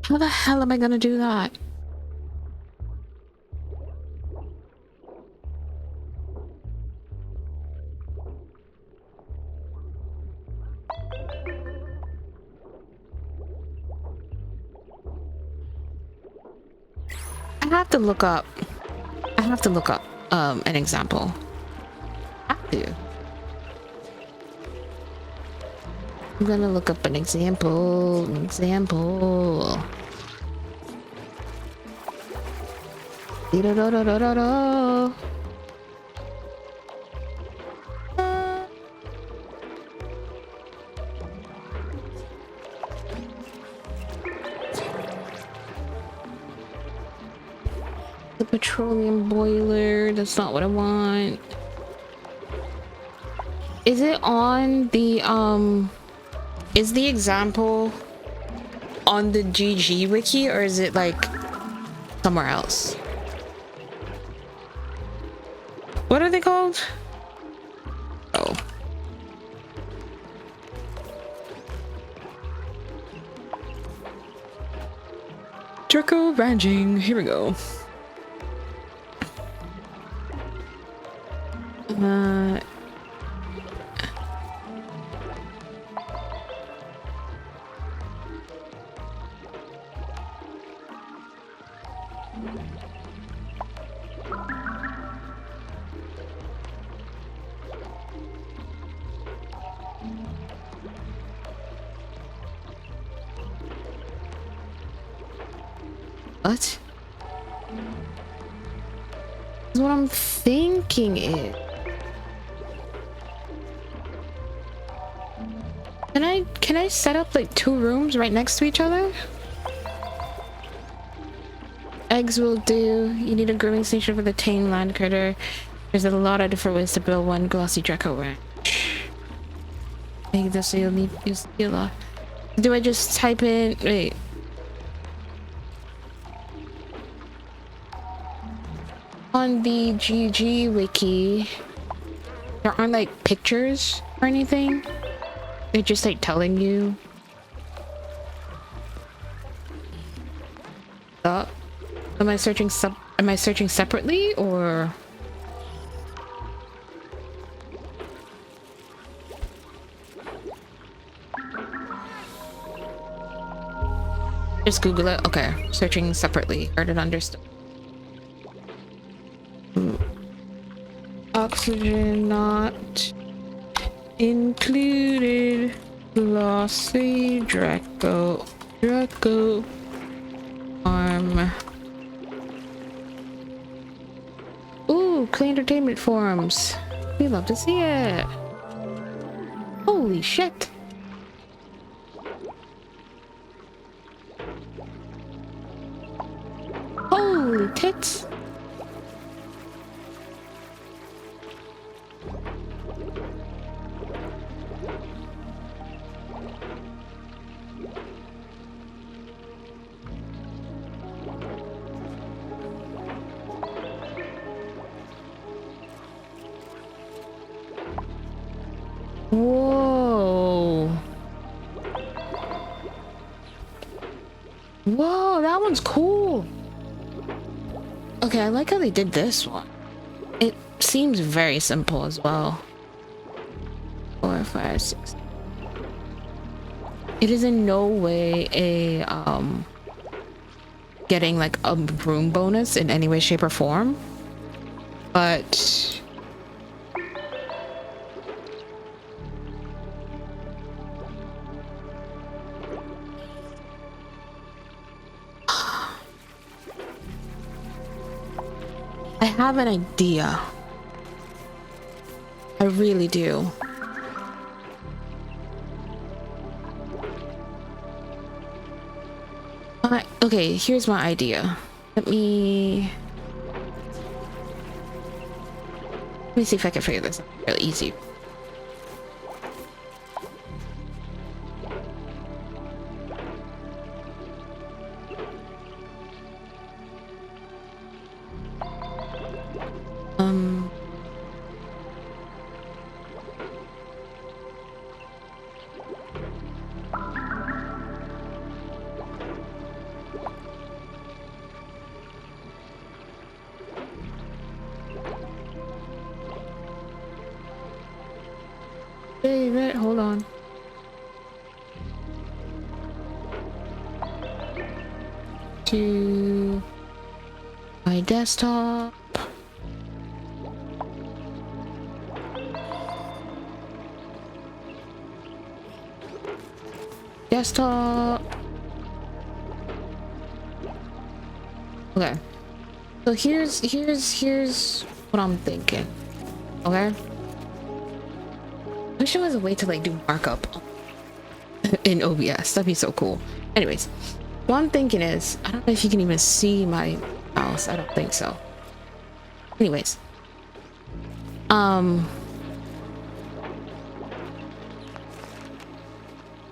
How the hell am I gonna do that? I have to look up an example. I have to. I'm gonna look up an example. Da-da-da-da-da-da. The petroleum boiler, that's not what I want. Is it on the is the example on the GG wiki, or is it like somewhere else? What are they called? Oh. Draco ranching, here we go. What? That's what I'm thinking is. Can I set up like 2 rooms right next to each other? Eggs will do. You need a grooming station for the tame land critter. There's a lot of different ways to build one glossy Draco ranch. Make this so you'll see a lot. Do I just type in wait? On the GG wiki, there aren't like pictures or anything. They're just like telling you. Am I searching separately or? Just Google it. Okay, searching separately. Heard it, understood. Oxygen not included. Glossy Draco farm. Ooh, clean entertainment forums. We love to see it. Holy shit. Holy tits. Whoa. Whoa, that one's cool. Okay, I like how they did this one. It seems very simple as well. 4, 5, 6. It is in no way a getting like a room bonus in any way, shape, or form. But I have an idea. I really do. Okay, here's my idea. Let me see if I can figure this out really easy. Wait, hold on. To my desktop. Desktop. Okay. So here's what I'm thinking. Okay. I wish there was a way to like do markup in OBS. That'd be so cool. Anyways, what I'm thinking is, I don't know if you can even see my mouse. I don't think so. Anyways, the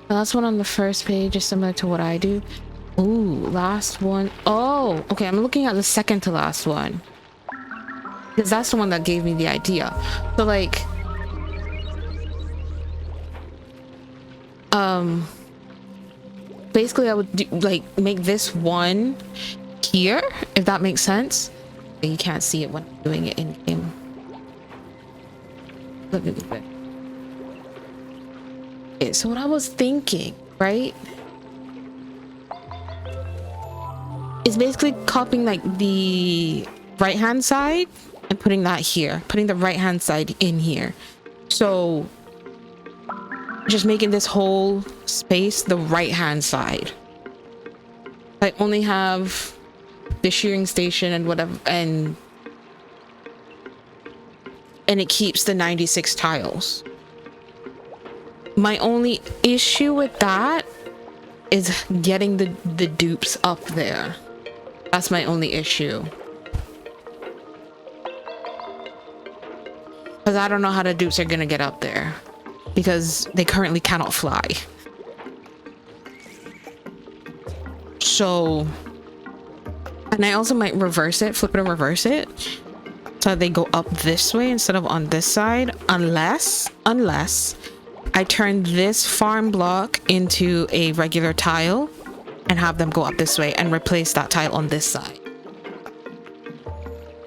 last one on the first page is similar to what I do. Ooh, last one. Oh, okay. I'm looking at the second to last one because that's the one that gave me the idea. So like, basically I would do, like make this one here, if that makes sense. You can't see it when I'm doing it in game. Let me move it. Okay, so what I was thinking, right, is basically copying like the right hand side and putting that here, putting the right hand side in here. So just making this whole space the right hand side. I only have the shearing station and whatever, and it keeps the 96 tiles. My only issue with that is getting the dupes up there. That's my only issue. Because I don't know how the dupes are gonna get up there, because they currently cannot fly. So, and I also might reverse it, flip it and reverse it, so they go up this way instead of on this side, unless I turn this farm block into a regular tile and have them go up this way and replace that tile on this side.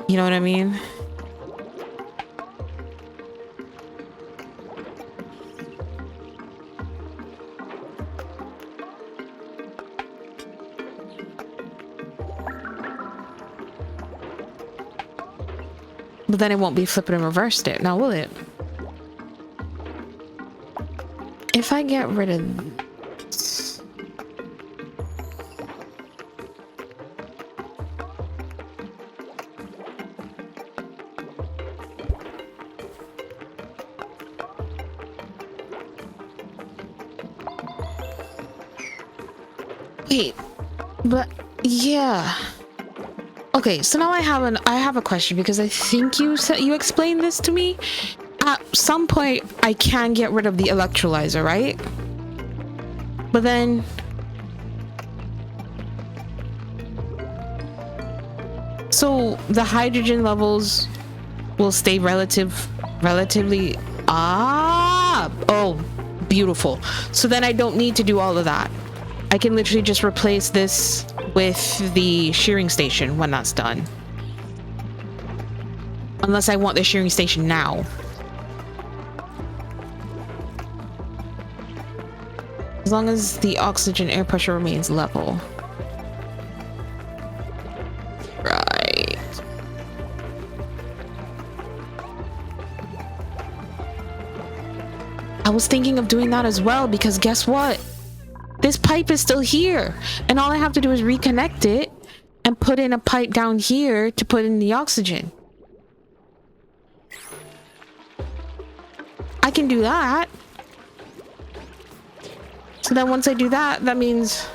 You know what I mean? But then it won't be flipped and reversed it, now will it? If I get rid of this. Wait, but yeah. Okay, so now I have a question, because I think you explained this to me. At some point I can get rid of the electrolyzer, right? But then so the hydrogen levels will stay relatively oh, beautiful. So then I don't need to do all of that. I can literally just replace this with the shearing station when that's done. Unless I want the shearing station now. As long as the oxygen air pressure remains level. Right. I was thinking of doing that as well, because guess what? This pipe is still here, and all I have to do is reconnect it and put in a pipe down here to put in the oxygen. I can do that. So then once I do that, that means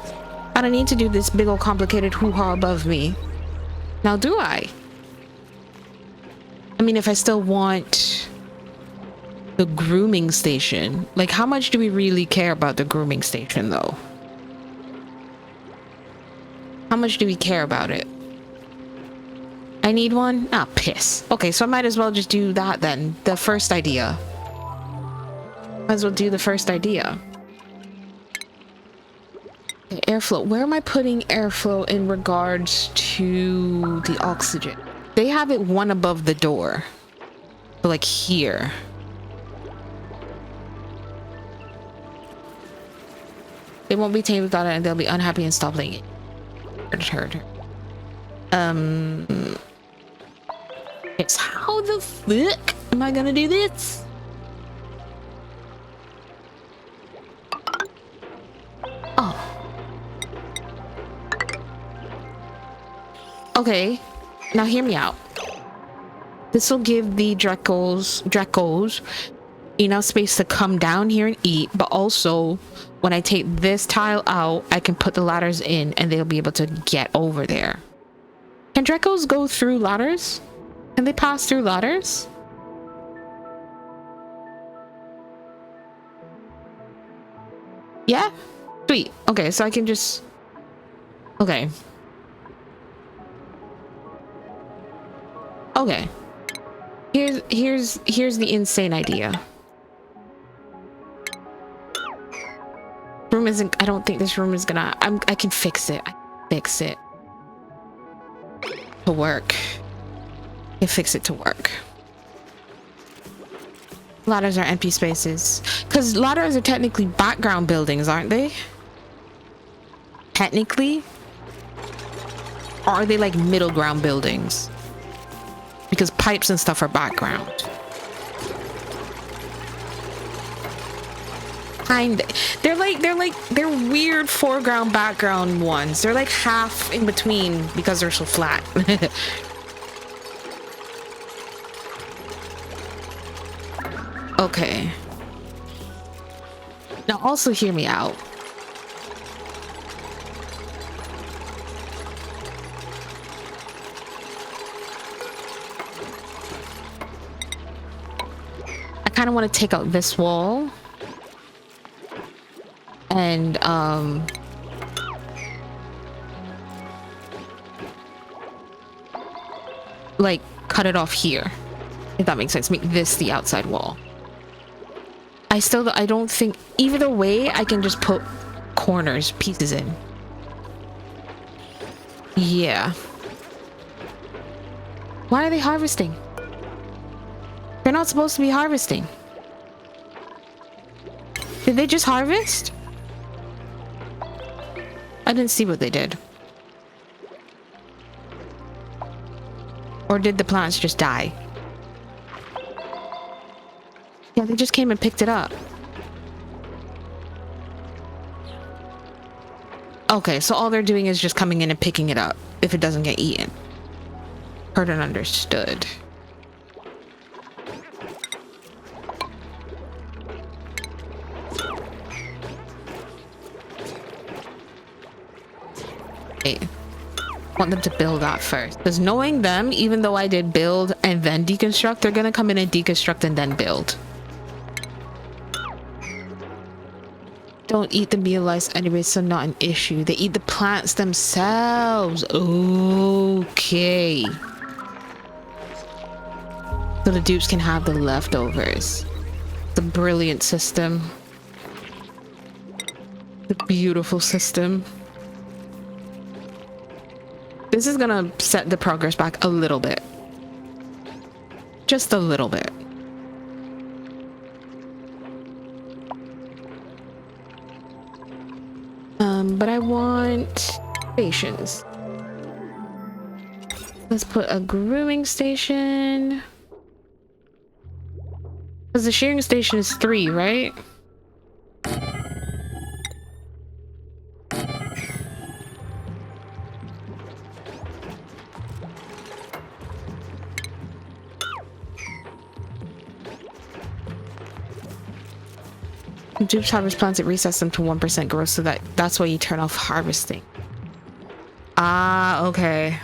I don't need to do this big old complicated hoo-ha above me. Now do I? I mean, if I still want the grooming station, like how much do we really care about the grooming station though? How much do we care about it? I need one? Ah, piss. Okay, so I might as well just do that then. The first idea. Might as well do the first idea. Okay, airflow. Where am I putting airflow in regards to the oxygen? They have it one above the door. So like here. They won't be tamed without it, and they'll be unhappy and stop playing it. Heard. It's how the fuck am I gonna do this? Oh. Okay. Now hear me out. This will give the Drecos enough space to come down here and eat, but also when I take this tile out, I can put the ladders in and they'll be able to get over there. Can Drecos go through ladders? Can they pass through ladders? Yeah? Sweet. Okay, so I can just... Okay. Okay. Here's the insane idea. Room isn't... I don't think this room is gonna... I can fix it. I can fix it. To work. I can fix it to work. Ladders are empty spaces. Because ladders are technically background buildings, aren't they? Technically? Or are they like middle ground buildings? Because pipes and stuff are background. Kind. They're weird foreground background ones. They're like half in between because they're so flat. Okay. Now also hear me out. I kind of want to take out this wall and like cut it off here, if that makes sense. Make this the outside wall. I don't think either way I can just put corners pieces in. Yeah. Why are they harvesting? They're not supposed to be harvesting. Did they just harvest? I didn't see what they did. Or did the plants just die? Yeah, they just came and picked it up. Okay, so all they're doing is just coming in and picking it up if it doesn't get eaten. Heard and understood. Okay. Want them to build that first, because knowing them, even though I did build and then deconstruct, they're gonna come in and deconstruct and then build. Don't eat the meal lice anyway, so not an issue. They eat the plants themselves. Okay. So the dupes can have the leftovers. The brilliant system. The beautiful system. This is gonna set the progress back a little bit. Just a little bit. But I want stations. Let's put a grooming station. Because the shearing station is 3, right? Dupes harvest plants, it resets them to 1% growth, so that's why you turn off harvesting. Ah, okay.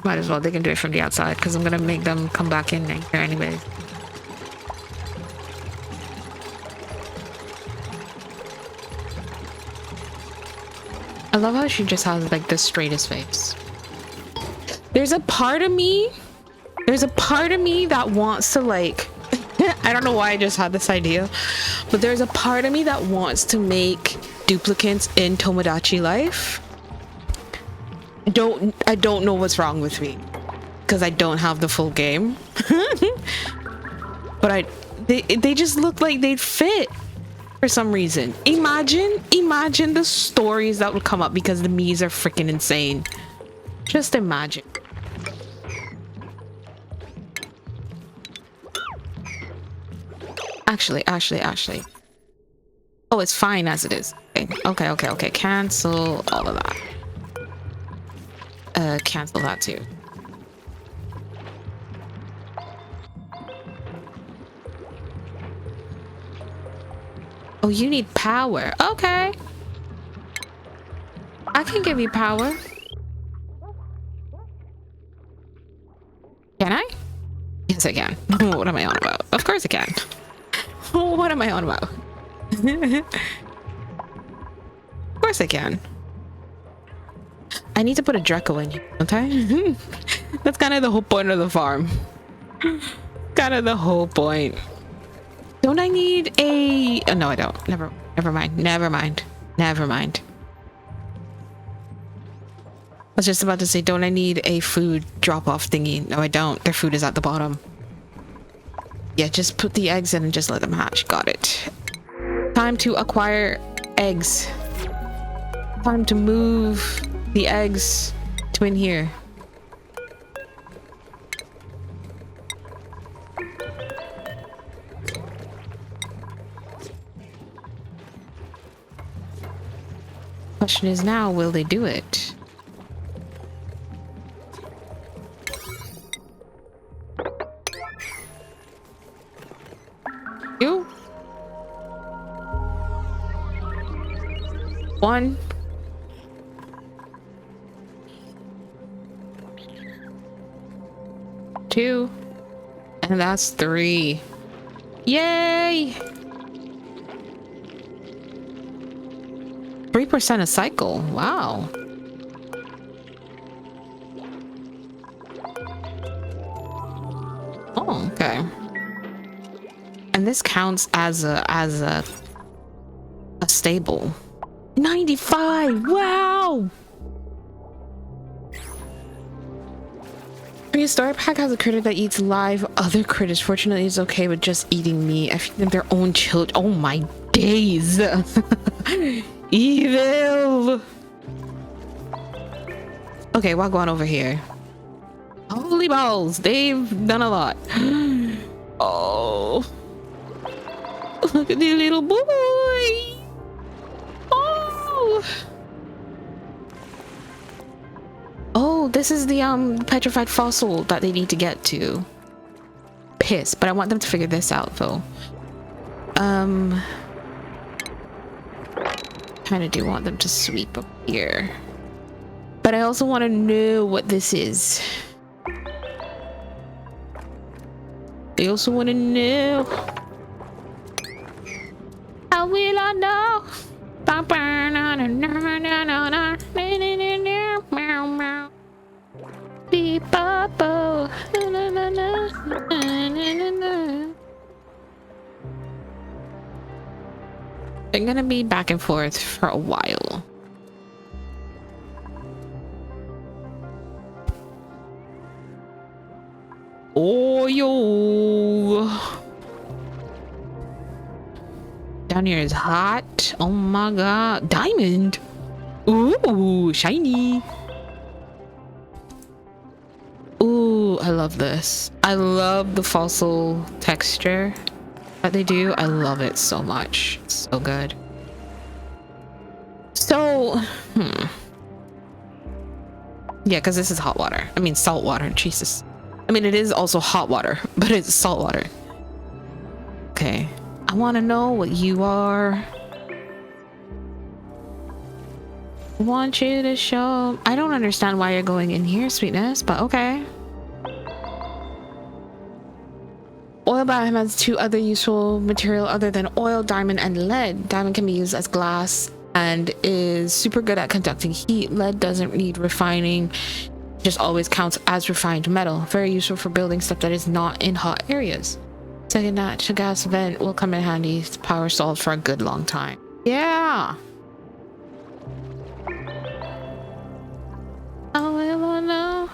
Might as well, they can do it from the outside, because I'm gonna make them come back in here anyway. I love how she just has like the straightest face. There's a part of me that wants to like I don't know why I just had this idea, but there's a part of me that wants to make duplicates in Tomodachi Life. I don't know what's wrong with me because I don't have the full game. But they just look like they'd fit. For some reason. Imagine the stories that would come up because the me's are freaking insane. Just imagine. Actually. Oh, it's fine as it is. Okay. Cancel all of that. Cancel that too. Oh, you need power. Okay. I can give you power. Can I? Yes, I can. What am I on about? Of course I can. What am I on about? Of course I can. I need to put a Draco in here, don't I? That's kind of the whole point of the farm. Kind of the whole point. Don't I need a... Oh, no, I don't. Never mind. I was just about to say, don't I need a food drop-off thingy? No, I don't. Their food is at the bottom. Yeah, just put the eggs in and just let them hatch. Got it. Time to acquire eggs. Time to move the eggs to in here. Question is now, will they do it? You? 1. Two. And that's 3. Yay! 3% a cycle. Wow. Oh, okay. And this counts as a stable. 95. Wow. Prehistoric pack has a critter that eats live other critters. Fortunately, it's okay with just eating meat. I feed them their own children. Oh my days. Evil. Okay, we'll go on over here. Holy balls, they've done a lot. Oh, look at the little boy. Oh, this is the petrified fossil that they need to get to. Pissed, but I want them to figure this out though. Kind of do want them to sweep up here, but I also want to know what this is. I also want to know. How will I know? They're gonna be back and forth for a while. Oh, yo. Down here is hot. Oh my god. Diamond. Ooh, shiny. Ooh, I love this. I love the fossil texture that they do. I love it so much. It's so good. So, yeah, because this is hot water. I mean, salt water. Jesus. I mean, it is also hot water, but it's salt water. Okay. I want to know what you are. I want you to show. I don't understand why you're going in here, sweetness, but okay. Oil biome has 2 other useful material other than oil, diamond, and lead. Diamond can be used as glass and is super good at conducting heat. Lead doesn't need refining, just always counts as refined metal. Very useful for building stuff that is not in hot areas. Second, natural gas vent will come in handy to power salt for a good long time. Yeah. Oh, I know.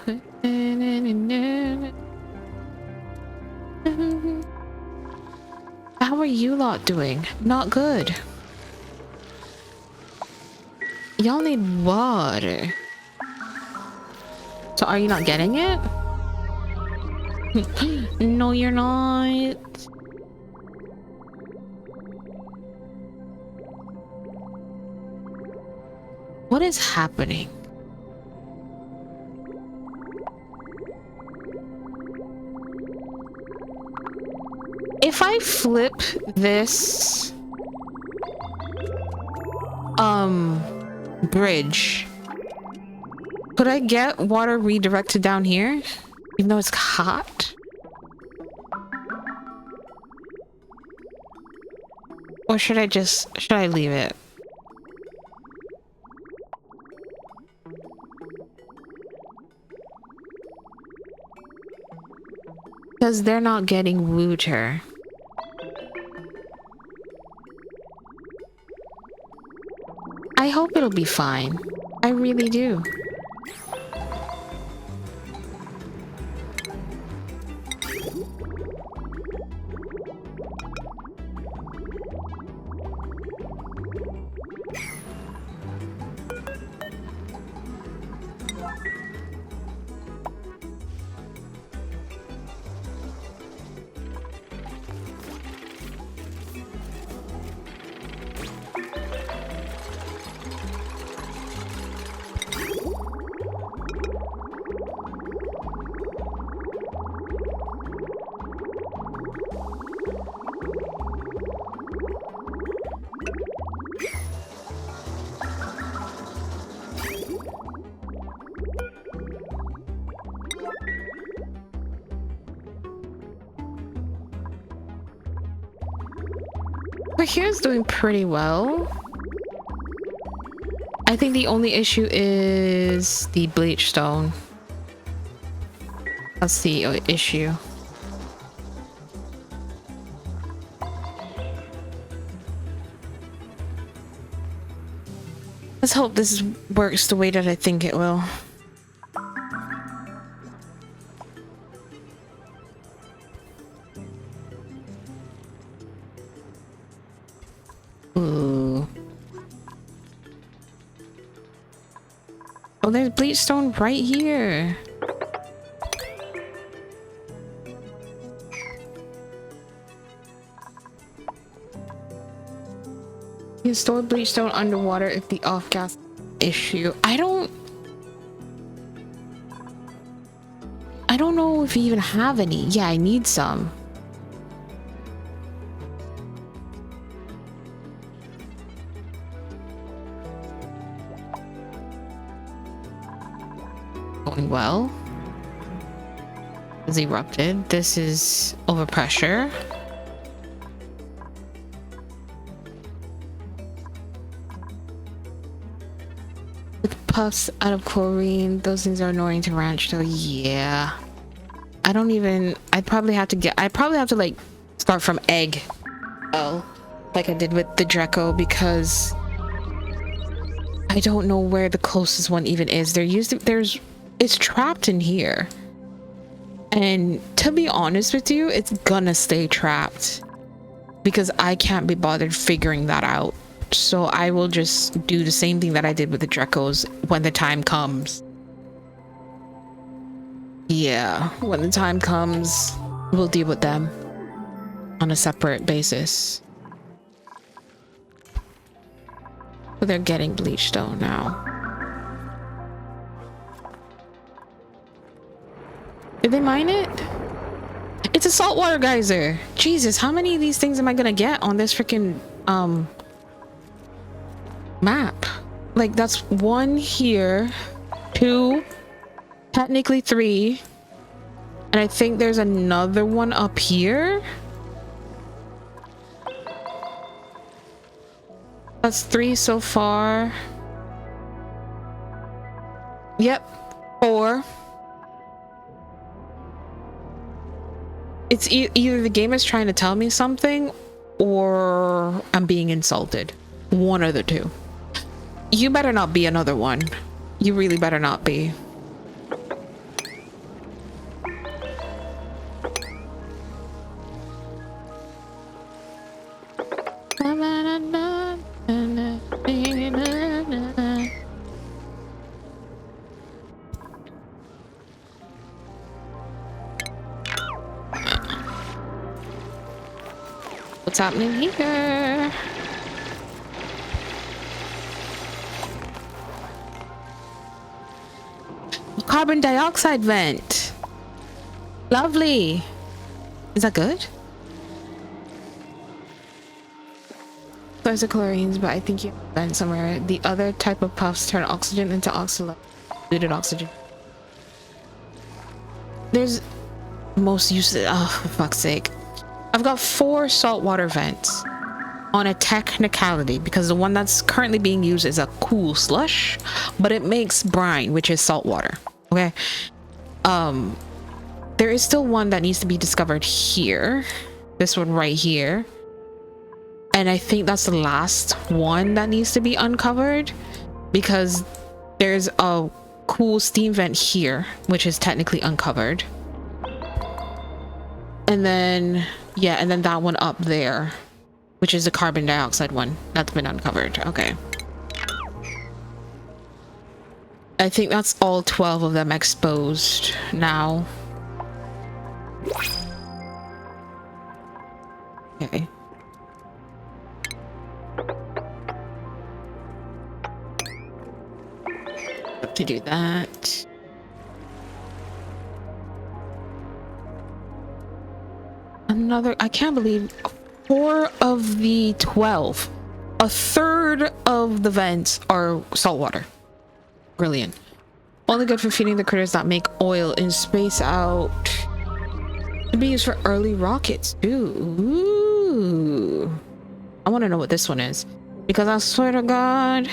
How are you lot doing? Not good. Y'all need water. So are you not getting it? No, you're not. What is happening? If I flip this bridge, could I get water redirected down here? Even though it's hot? Or should I leave it? Because they're not getting water. I hope it'll be fine. I really do. Over here is doing pretty well. I think the only issue is the bleach stone. That's the issue. Let's hope this works the way that I think it will. Ooh. Oh, there's bleach stone right here. You can store bleach stone underwater if the off-gas issue. I don't know if you even have any. Yeah, I need some. Going well. It's erupted. This is overpressure. With puffs out of chlorine, those things are annoying to ranch though. Yeah. I'd probably have to like start from egg. Oh, like I did with the Draco, because I don't know where the closest one even is. It's trapped in here. And to be honest with you, it's gonna stay trapped because I can't be bothered figuring that out. So I will just do the same thing that I did with the Dracos when the time comes. Yeah, when the time comes, we'll deal with them on a separate basis. But they're getting bleach stone now. Did they mine it? It's a saltwater geyser. Jesus, how many of these things am I gonna get on this freaking map? Like, that's one here, two, technically three, and I think there's another one up here. That's three so far. Yep, four. It's either the game is trying to tell me something or I'm being insulted. One or the two. You better not be another one. You really better not be. What's happening here? Carbon dioxide vent. Lovely. Is that good? There's the chlorines, but I think you have a vent somewhere. The other type of puffs turn oxygen into diluted oxygen. There's most uses. Oh, for fuck's sake. I've got 4 saltwater vents on a technicality because the one that's currently being used is a cool slush, but it makes brine, which is salt water. Okay. There is still one that needs to be discovered here. This one right here. And I think that's the last one that needs to be uncovered because there's a cool steam vent here, which is technically uncovered. And then, yeah, and then that one up there, which is the carbon dioxide one that's been uncovered. Okay. I think that's all 12 of them exposed now. Okay. Have to do that. Another, I can't believe 4 of the 12, a third of the vents are saltwater. Brilliant. Only good for feeding the critters that make oil in space out. To be used for early rockets too. Ooh. I want to know what this one is, because I swear to God,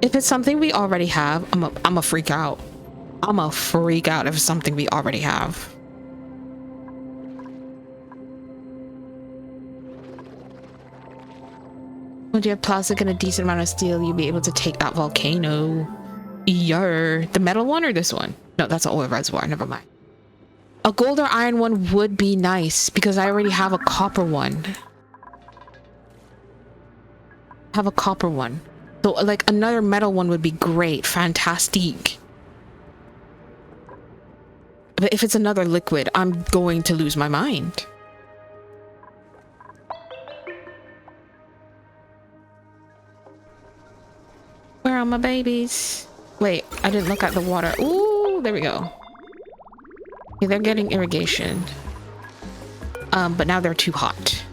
if it's something we already have, I'm a freak out. I'm a freak out if it's something we already have. Would you have plastic and a decent amount of steel, you'd be able to take that volcano. Yer. The metal one or this one? No, that's an oil reservoir. Never mind. A gold or iron one would be nice because I already have a copper one. Have a copper one. So like another metal one would be great. Fantastic. But if it's another liquid, I'm going to lose my mind. Where are my babies? Wait, I didn't look at the water. Ooh, there we go. Okay, they're getting irrigation. But now they're too hot.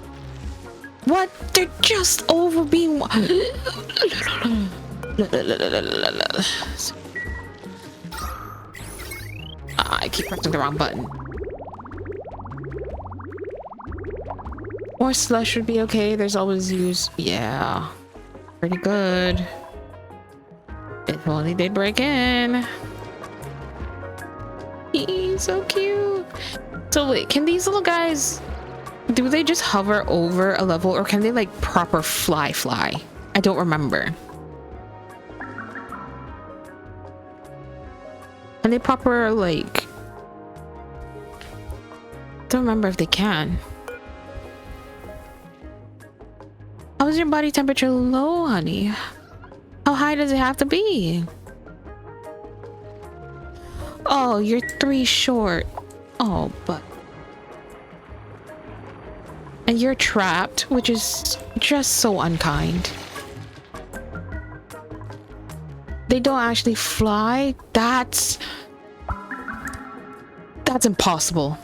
What? They're just over being... I keep pressing the wrong button. More slush would be okay. There's always use. Yeah. Pretty good. If only they'd break in. He's so cute. So wait, can these little guys... do they just hover over a level or can they like proper fly? I don't remember. Can they proper like... don't remember if they can. How's your body temperature low, honey? How high does it have to be? Oh, you're 3 short. Oh, but... and you're trapped, which is just so unkind. They don't actually fly? That's impossible.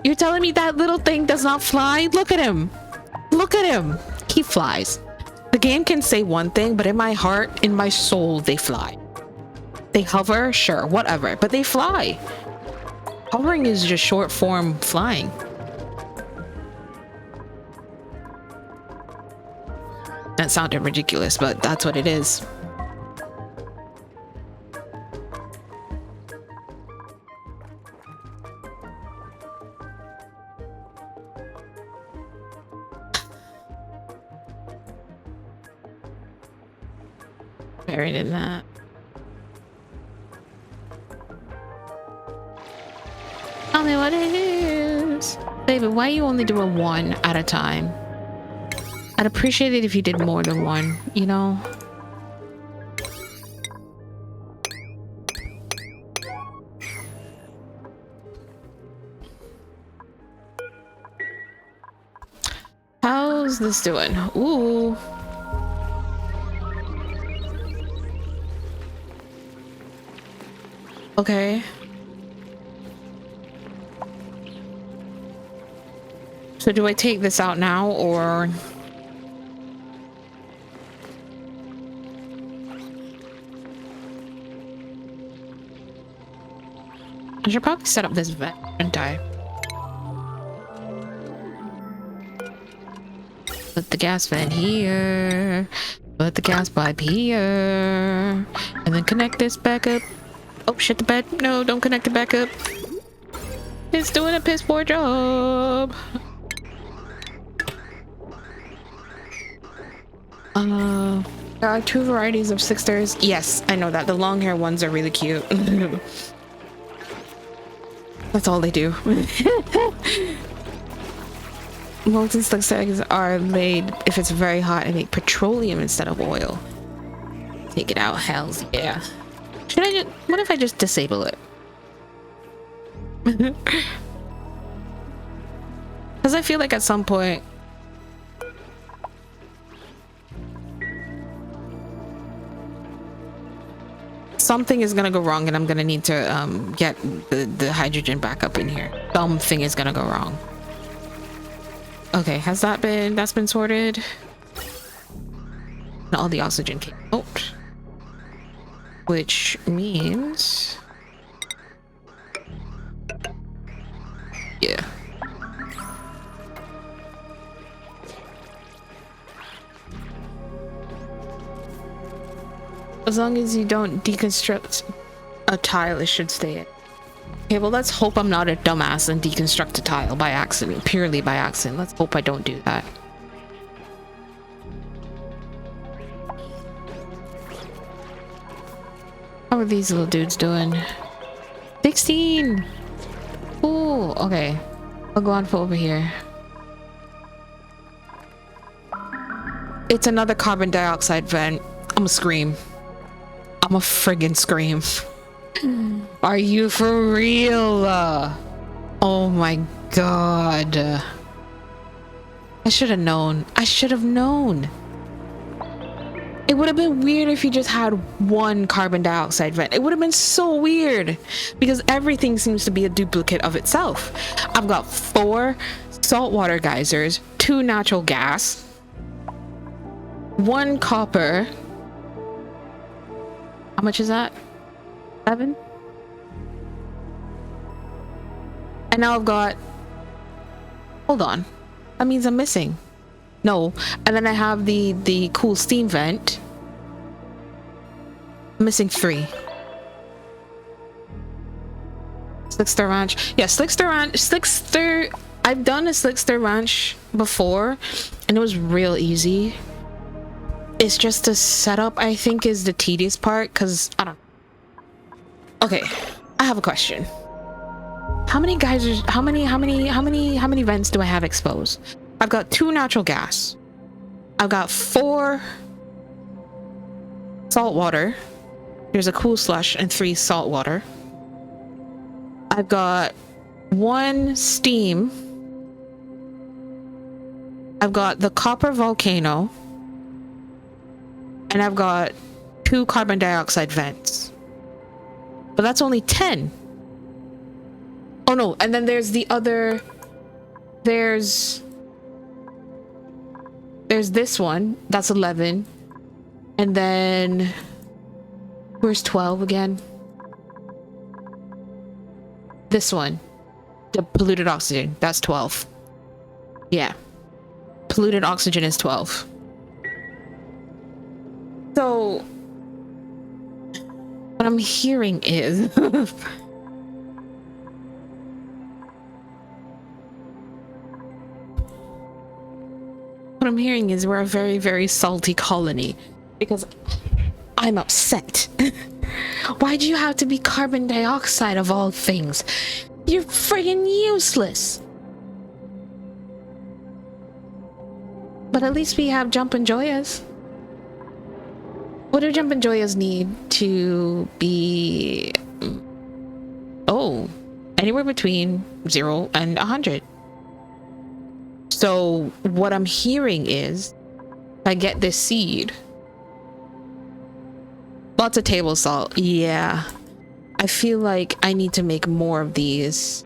You're telling me that little thing does not fly? Look at him. Look at him. He flies. The game can say one thing, but in my heart, in my soul, they fly. They hover, sure, whatever, but they fly. Hovering is just short form flying. That sounded ridiculous, but that's what it is. Buried in that. Tell me what it is. Baby, why are you only doing 1 at a time? I'd appreciate it if you did more than 1, you know? How's this doing? Ooh. Okay. So do I take this out now or... I should probably set up this vent, shouldn't I? Put the gas vent here. Put the gas pipe here. And then connect this back up. Oh shit, the bed. No, don't connect it back up. It's doing a piss poor job. There are 2 varieties of sixters. Yes, I know that. The long hair ones are really cute. That's all they do. Molten slicks eggs are made if it's very hot and make petroleum instead of oil. Take it out, hells yeah. Should I just... what if I just disable it? Because I feel like at some point... something is gonna go wrong and I'm gonna need to get the hydrogen back up in here. Something is gonna go wrong. Okay, has that been... that's been sorted? And all the oxygen came out. Which means... yeah. As long as you don't deconstruct a tile, it should stay in. Okay, well, let's hope I'm not a dumbass and deconstruct a tile by accident, purely by accident. Let's hope I don't do that. How are these little dudes doing? 16! Ooh, okay. I'll go on for over here. It's another carbon dioxide vent. I'm gonna scream. I'm a friggin' scream. Are you for real? Oh my god. I should have known. I should have known. It would have been weird if you just had one carbon dioxide vent. It would have been so weird because everything seems to be a duplicate of itself. I've got 4 saltwater geysers, 2 natural gas, 1 copper. How much is that? 7? And now I've got... Hold on. That means I'm missing. No. And then I have the cool steam vent. I'm missing 3. Slickster Ranch. Yeah, Slickster Ranch. Slickster... I've done a Slickster Ranch before, and it was real easy. It's just the setup, I think, is the tedious part, because I don't... Okay, I have a question. How many geysers, how many vents do I have exposed? I've got 2 natural gas. I've got 4 salt water. There's a cool slush and 3 salt water. I've got 1 steam. I've got the copper volcano. And I've got 2 carbon dioxide vents. But that's only 10. Oh no, and then there's the other... There's this one. That's 11. And then... Where's 12 again? This one. The polluted oxygen. That's 12. Yeah. Polluted oxygen is 12. So... What I'm hearing is... What I'm hearing is we're a very, very salty colony. Because I'm upset. Why'd you have to be carbon dioxide of all things? You're friggin' useless. But at least we have Jumpin' Joyas. What do Jumpin' Joyas need to be... Oh, anywhere between 0 and 100. So what I'm hearing is, if I get this seed, lots of table salt. Yeah, I feel like I need to make more of these.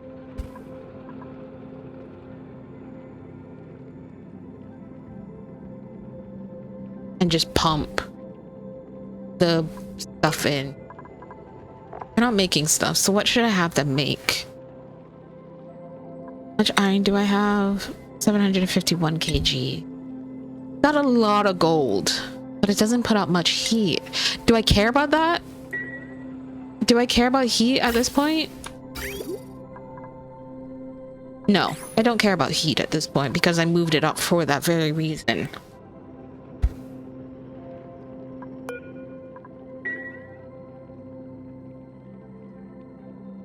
And just pump the stuff in. I'm not making stuff, so what should I have to make? How much iron do I have? 751 kg. Got a lot of gold, but it doesn't put out much heat. Do I care about that? Do I care about heat at this point? No, I don't care about heat at this point because I moved it up for that very reason.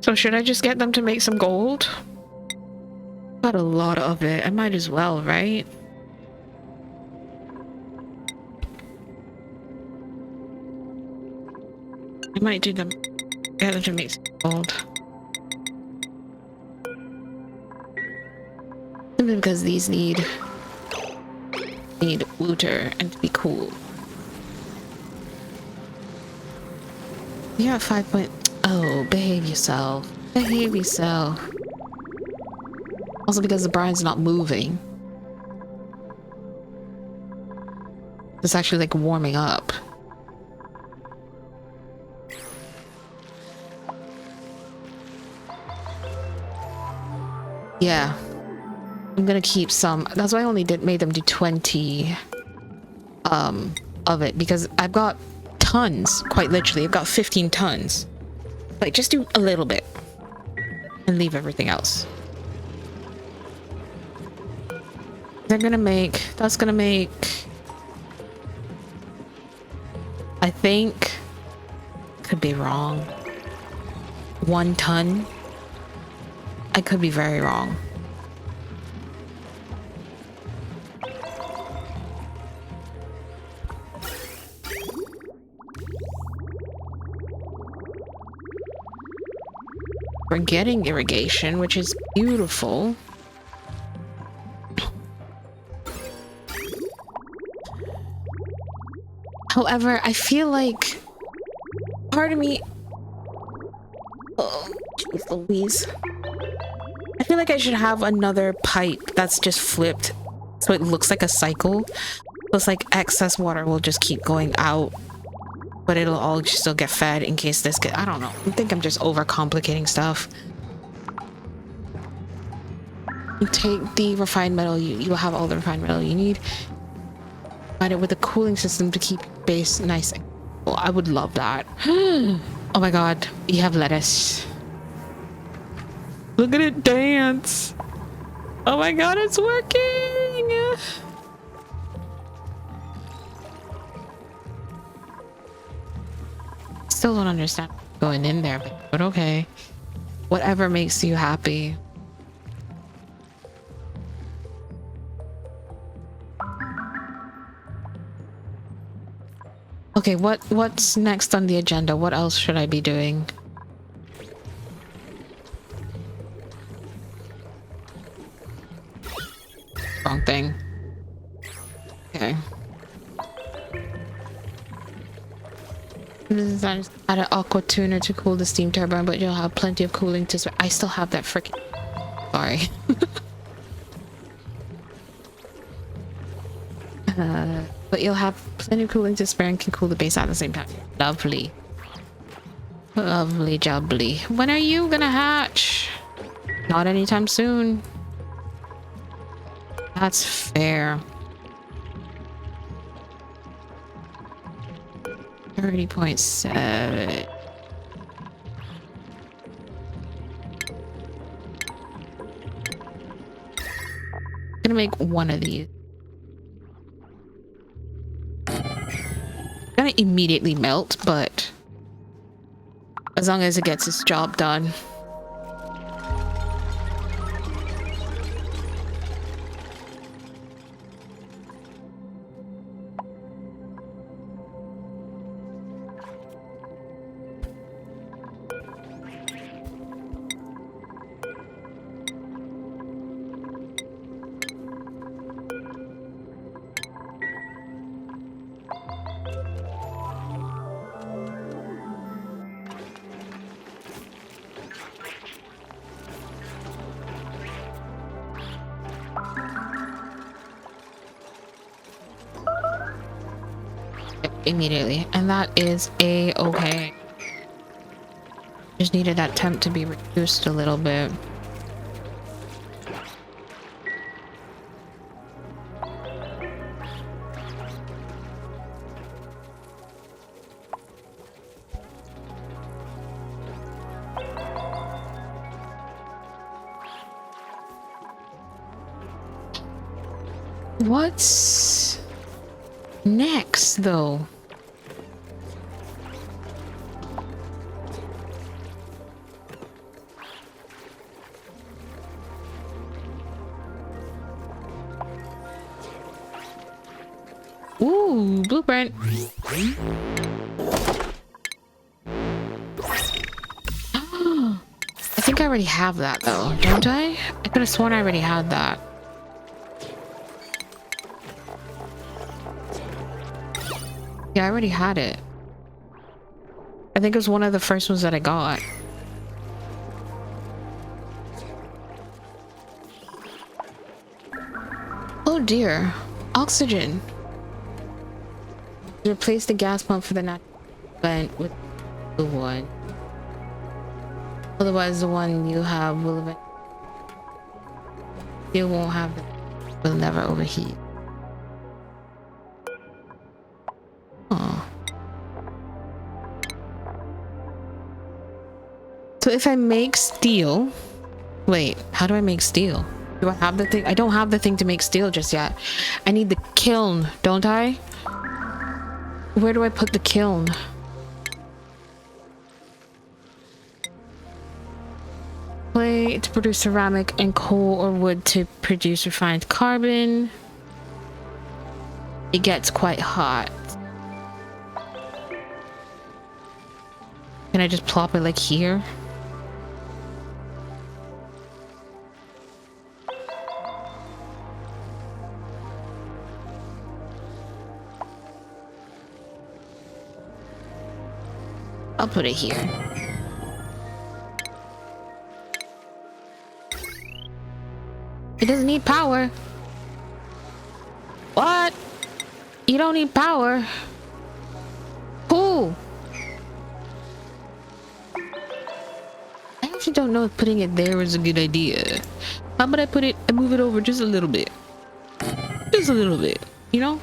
So should I just get them to make some gold? Got a lot of it. I might as well, right? I might do them. Get them to make some gold. Simply because these need water and to be cool. You're at 5 point. Oh, behave yourself. Behave yourself. Also because the brine's not moving. It's actually like warming up. Yeah. I'm gonna keep some. That's why I only made them do 20 of it, because I've got tons, quite literally. I've got 15 tons. Like, just do a little bit and leave everything else. That's gonna make, I think, could be wrong, 1 ton. I could be very wrong. We're getting irrigation, which is beautiful. However, I feel like part of me, oh jeez Louise, I feel like I should have another pipe that's just flipped so it looks like a cycle. So it's like excess water will just keep going out, but it'll all still get fed in case this get, I don't know. I think I'm just overcomplicating stuff. You take the refined metal, you will have all the refined metal you need. Find it with a cooling system to keep your base nice and cool. I would love that. Oh my god, you have lettuce. Look at it dance. Oh my god, it's working. Still don't understand going in there, but okay. Whatever makes you happy. Okay, what's next on the agenda? What else should I be doing? Wrong thing. Okay. Add an aqua tuner to cool the steam turbine, but you'll have plenty of cooling to... I still have that freaking... Sorry. But you'll have plenty of cooling to spare and can cool the base at the same time. Lovely. Lovely jubbly. When are you gonna hatch? Not anytime soon. That's fair. 30.7. Gonna make one of these. Gonna immediately melt, but as long as it gets its job done. Immediately, and that is a-okay. Just needed that temp to be reduced a little bit. What's next though? Ooh, blueprint. I think I already have that though, don't I? I could have sworn I already had that. Yeah, I already had it. I think it was one of the first ones that I got. Oh dear. Oxygen. Replace the gas pump for the natural vent with the one. Otherwise, the one you have will eventually... You won't have it. Will never overheat. Oh. So if I make steel, wait, how do I make steel? Do I have the thing? I don't have the thing to make steel just yet. I need the kiln, don't I? Where do I put the kiln? Clay to produce ceramic and coal or wood to produce refined carbon. It gets quite hot. Can I just plop it like here? I'll put it here. It doesn't need power. What? You don't need power. Cool. I actually don't know if putting it there is a good idea. How about I move it over just a little bit. Just a little bit, you know?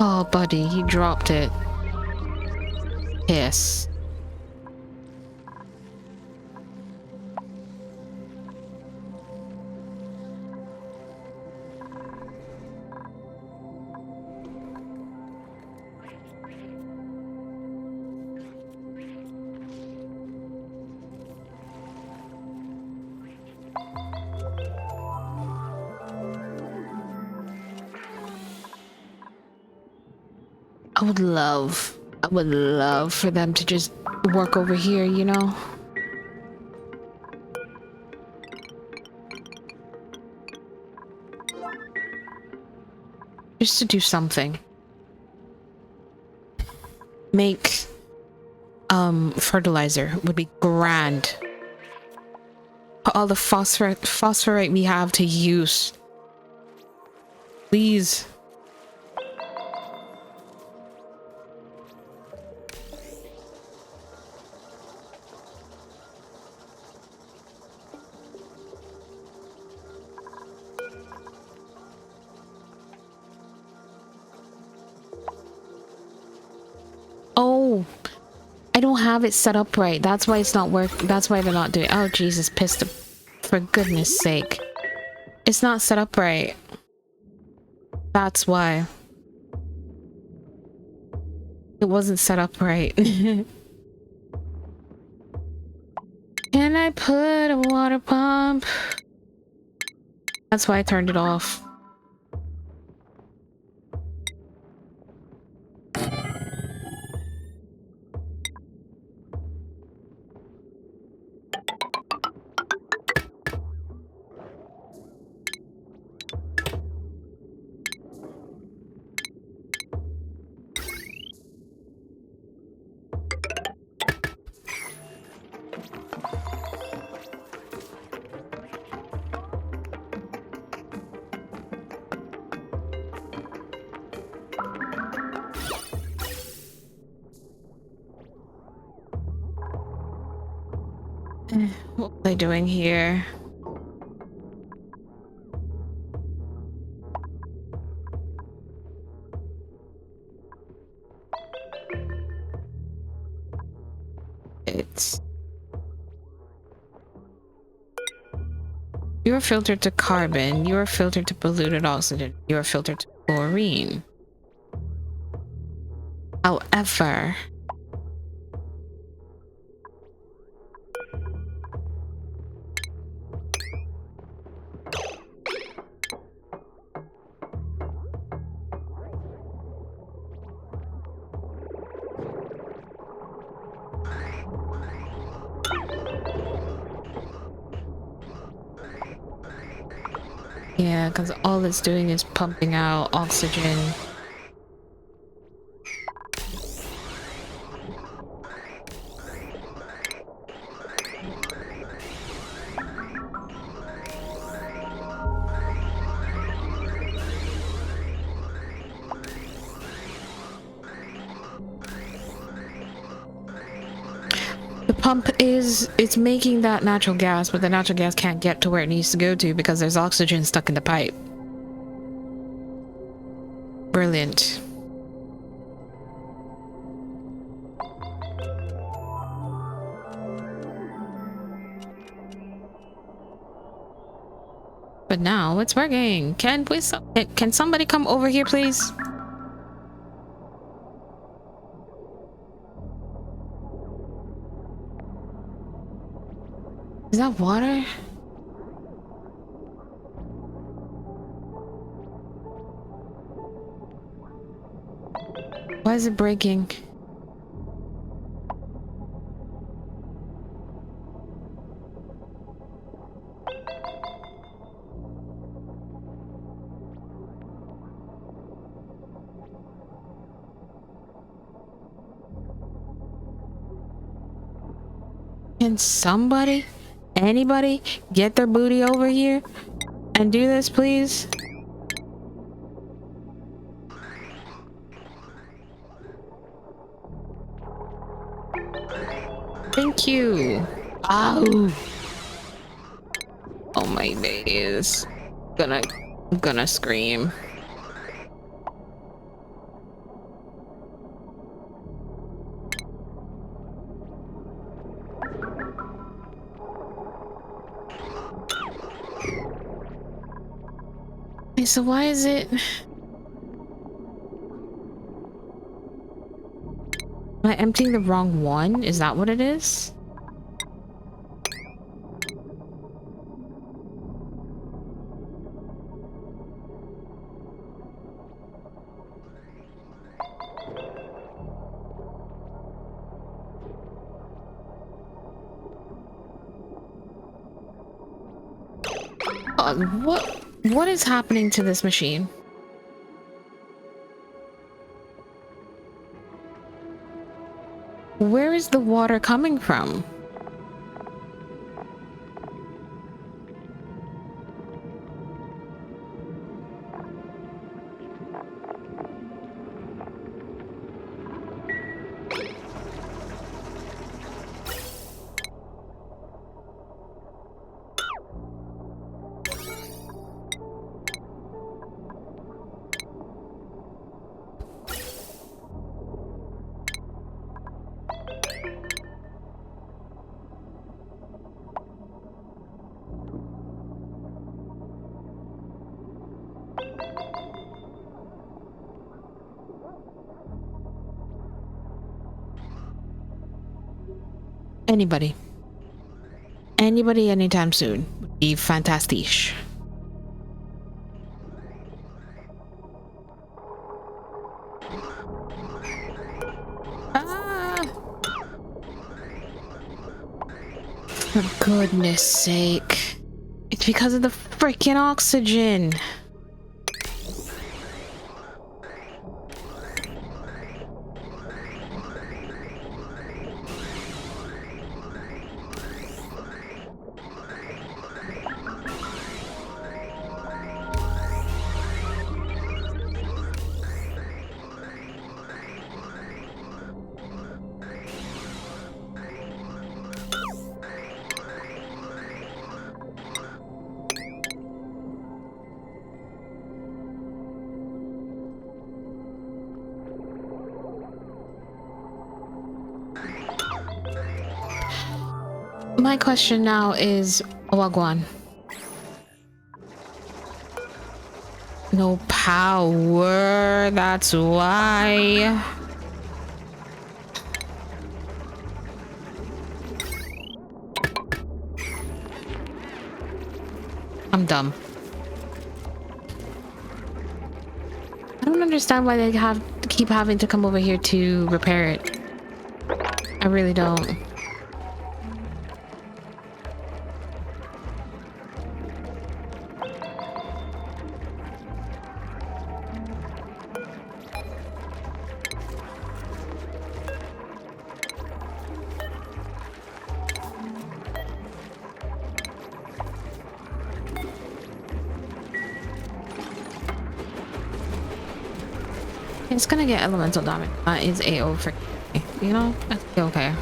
Oh, buddy, he dropped it. Yes. I would love for them to just work over here, you know? Just to do something. Make fertilizer would be grand. All the phosphorite we have to use. Please. Oh, I don't have it set up right. That's why it's not working. That's why they're not doing it. Oh, Jesus, pissed. For goodness sake. It's not set up right. That's why. It wasn't set up right. Can I put a water pump? That's why I turned it off. What are they doing here? You are filtered to carbon. You are filtered to polluted oxygen. You are filtered to chlorine. However, yeah, because all it's doing is pumping out oxygen. Pump it's making that natural gas, but the natural gas can't get to where it needs to go to because there's oxygen stuck in the pipe. Brilliant. But now it's working. Can somebody come over here, please? Is that water? Why is it breaking? Can somebody, anybody, get their booty over here and do this, please? Thank you. Ow. Oh my days. I'm gonna scream. Okay, so why is it... Am I emptying the wrong one? Is that what it is? What is happening to this machine? Where is the water coming from? Anybody anytime soon would be fantastic. Ah! For goodness sake. It's because of the freaking oxygen. My question now is, Wagwan. No power, that's why. I'm dumb. I don't understand why they keep having to come over here to repair it. I really don't. It's gonna get elemental damage. That is AO for, you know, that's okay.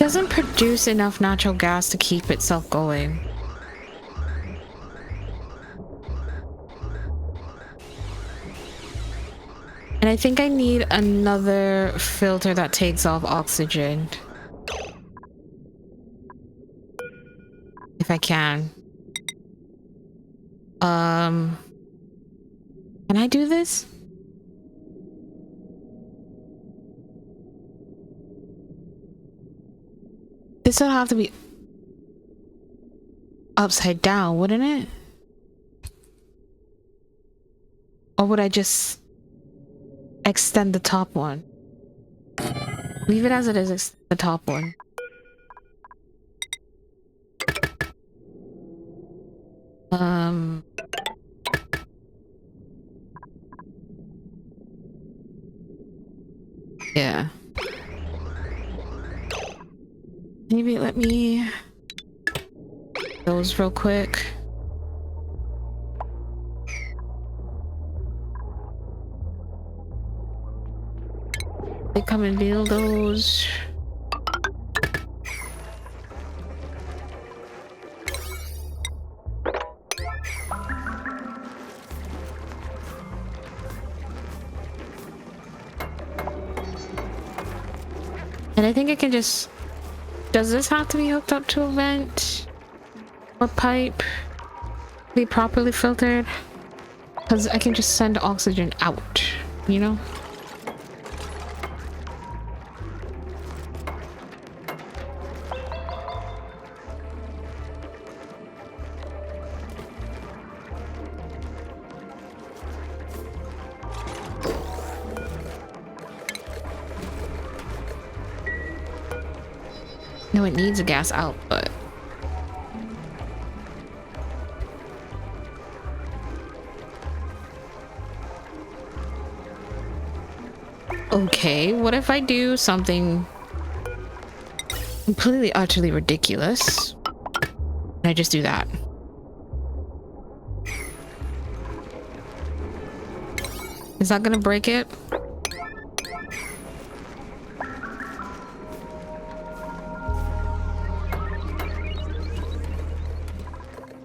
doesn't produce enough natural gas to keep itself going. And I think I need another filter that takes off oxygen. If I can. Can I do this? This would have to be upside down, wouldn't it? Or would I just extend the top one? Leave it as it is, extend the top one. Yeah. Maybe let me those real quick. They come and build those. And I think I can just... Does this have to be hooked up to a vent? Or pipe? Be properly filtered? Because I can just send oxygen out, you know? No, it needs a gas output. Okay, what if I do something completely, utterly ridiculous? And I just do that. Is that gonna break it?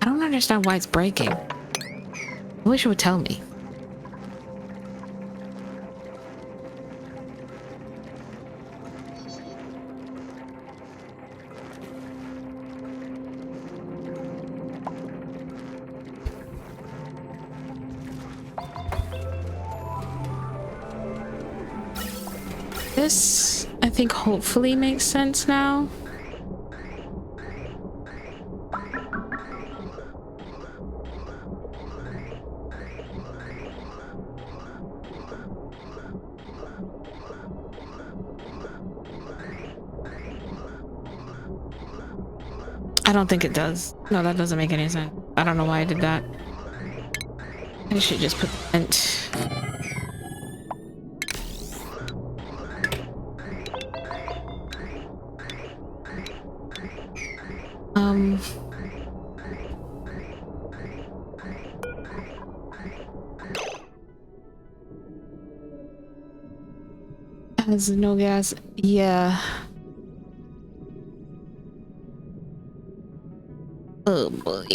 I don't understand why it's breaking. I wish it would tell me. This, I think, hopefully makes sense now. I don't think it does. No, that doesn't make any sense. I don't know why I did that. I should just put the vent. Has no gas. Yeah. Oh boy.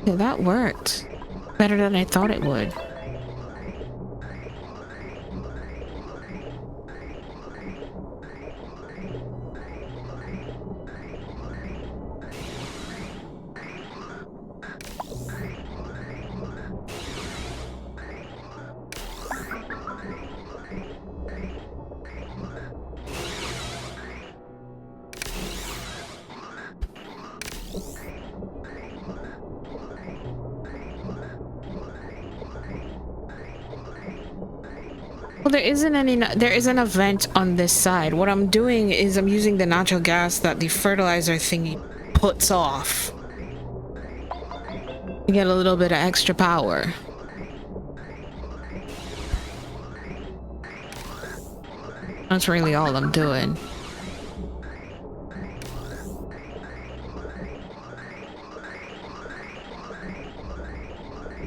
Yeah, that worked. Better than I thought it would. Well, there isn't a vent on this side. What I'm doing is I'm using the natural gas that the fertilizer thingy puts off to get a little bit of extra power. That's really all I'm doing.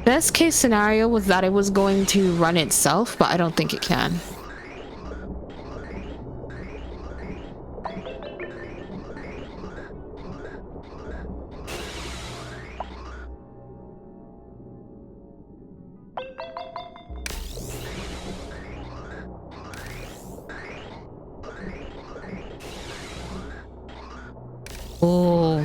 Best case scenario was that it was going to run itself, but I don't think it can. Oh.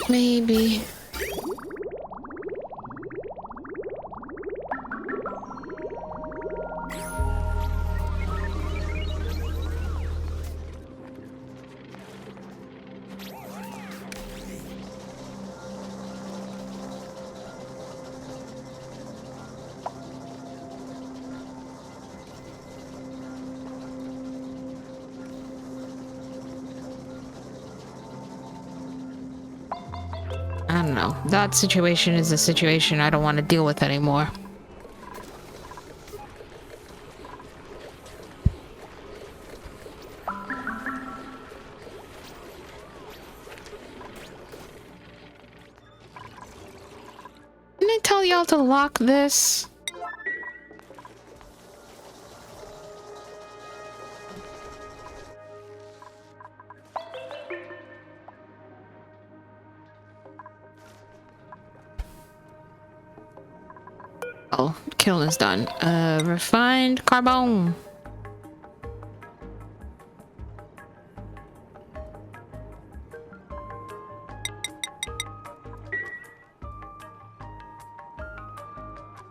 Maybe. I don't know. That situation is a situation I don't want to deal with anymore. Didn't I tell y'all to lock this? Oh, kiln is done. Refined carbon.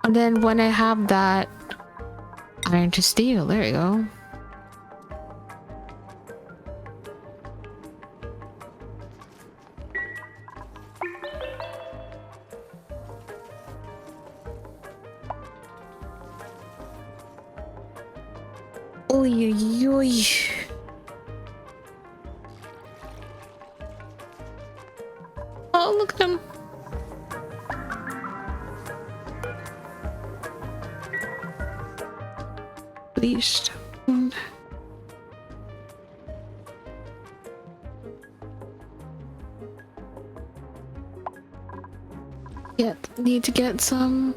And then when I have that iron to steel, there you go. Oy, oy, oy. Oh, look at them. Least. Need to get some.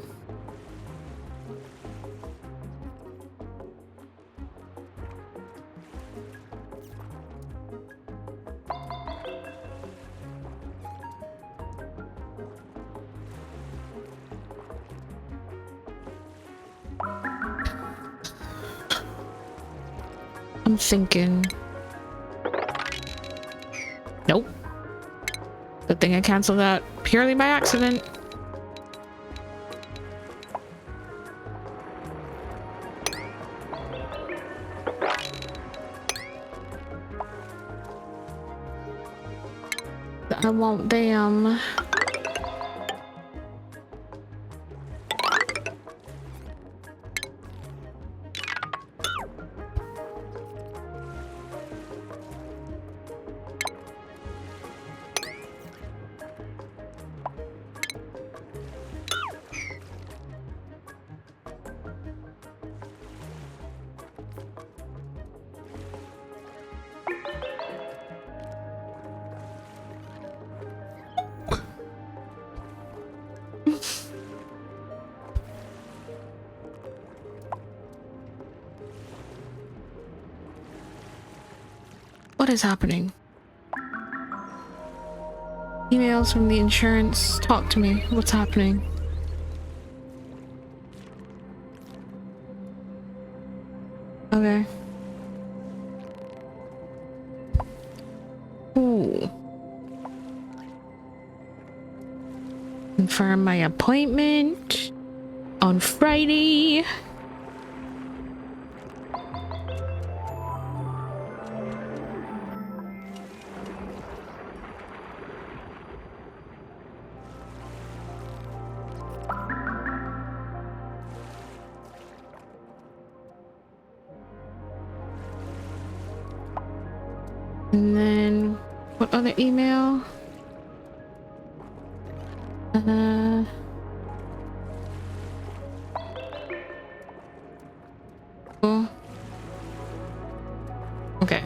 I'm thinking. Nope. Good thing I canceled that purely by accident. I won't damn. What is happening? Emails from the insurance. Talk to me. What's happening? Okay. Ooh. Confirm my appointment on Friday. And then what other email? Oh. Okay.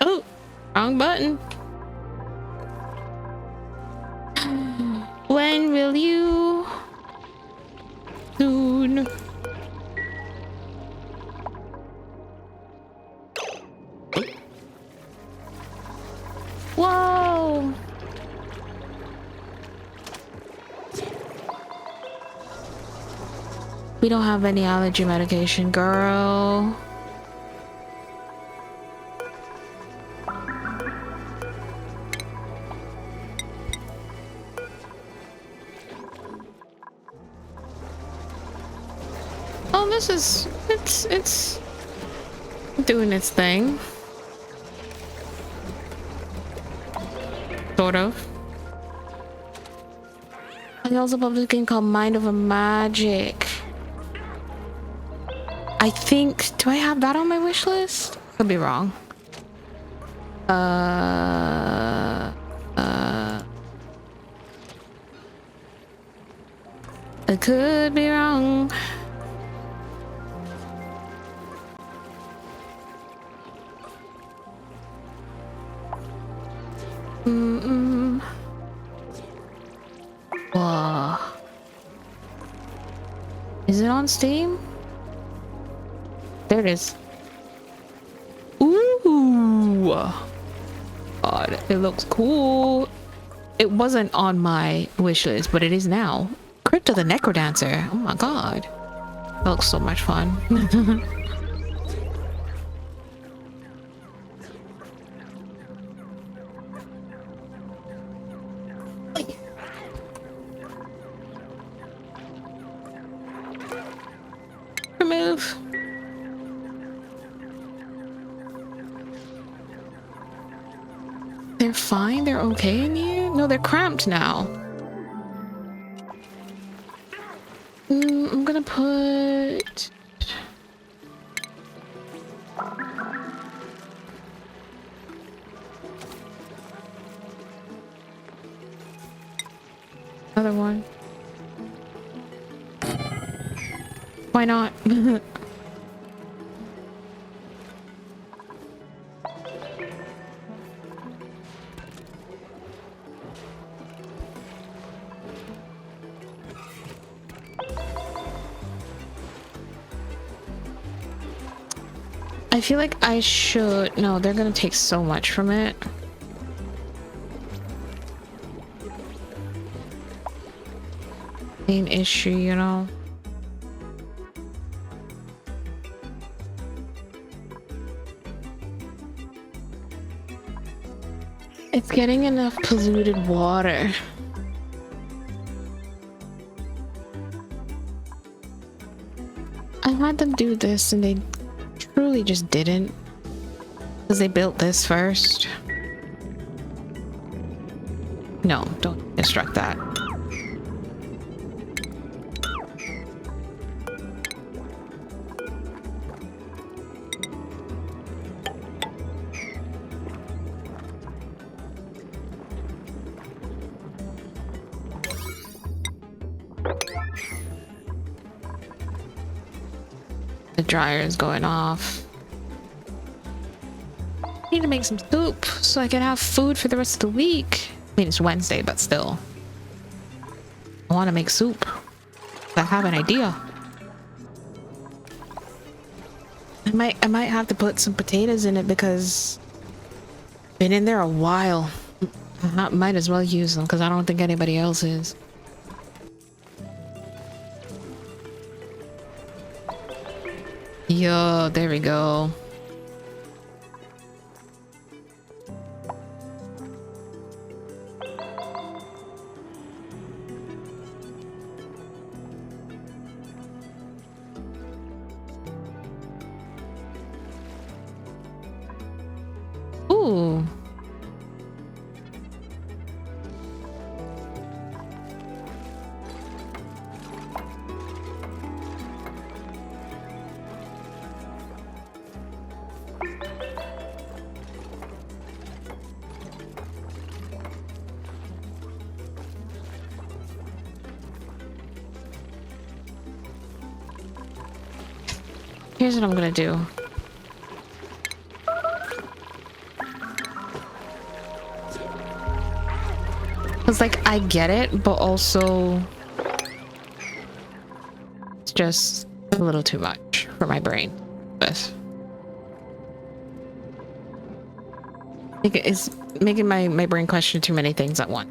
Oh, wrong button. When will you? Soon. Whoa. We don't have any allergy medication, girl. Oh, this is it's doing its thing. Sort of. I also published a game called Mind Over Magic. I think, do I have that on my wish list? Could be wrong. I could be wrong. Whoa. Is it on Steam? There it is. Ooh. God, it looks cool. It wasn't on my wish list, but it is now. Crypto the Necrodancer. Oh my god. That looks so much fun. Remove. They're fine? They're okay in here? No, they're cramped now. I'm gonna put... another one. Why not? I feel like I should... No, they're gonna take so much from it. Main issue, you know? It's getting enough polluted water. I had them do this and they truly just didn't. Because they built this first. No, don't destruct that. The dryer is going off. I need to make some soup so I can have food for the rest of the week. I mean, it's Wednesday, but still. I want to make soup. I have an idea. I might have to put some potatoes in it because been in there a while. I might as well use them because I don't think anybody else is. Yo, there we go. Ooh. Here's what I'm gonna do. Cause like I get it, but also it's just a little too much for my brain. But it's making my brain question too many things at once.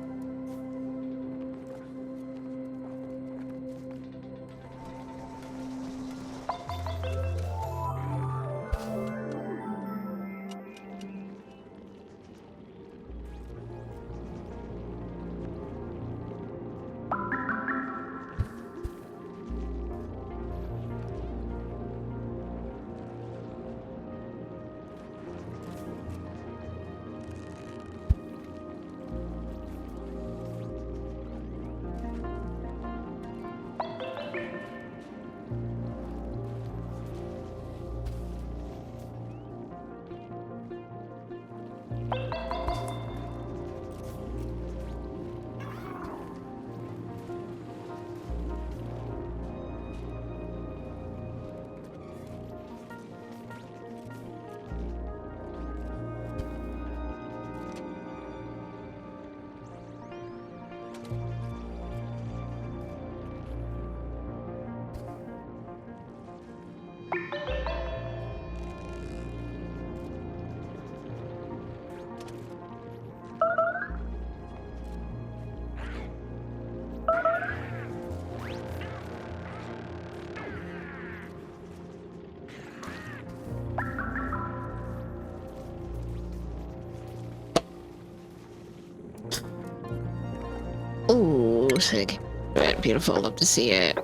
Ooh, sick. Right, beautiful. Love to see it.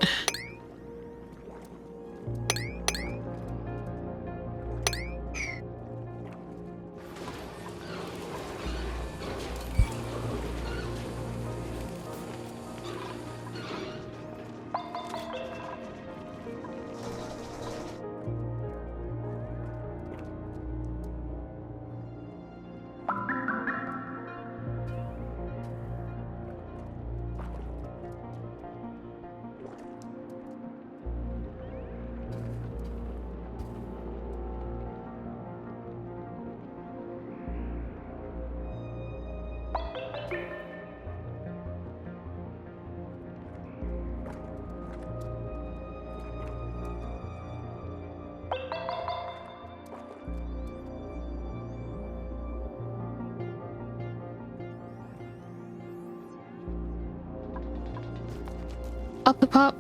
Up the pop.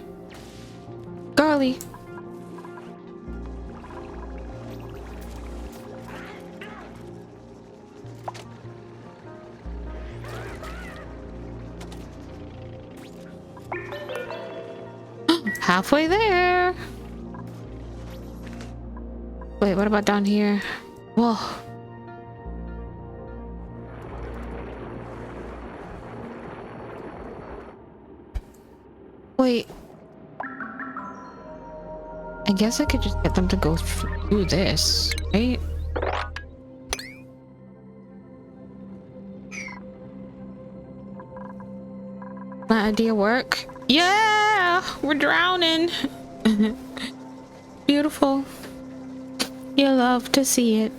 Garly. Halfway there. Wait, what about down here? Whoa. Wait. I guess I could just get them to go through this, right? My idea work? Yeah! We're drowning! Beautiful. You love to see it.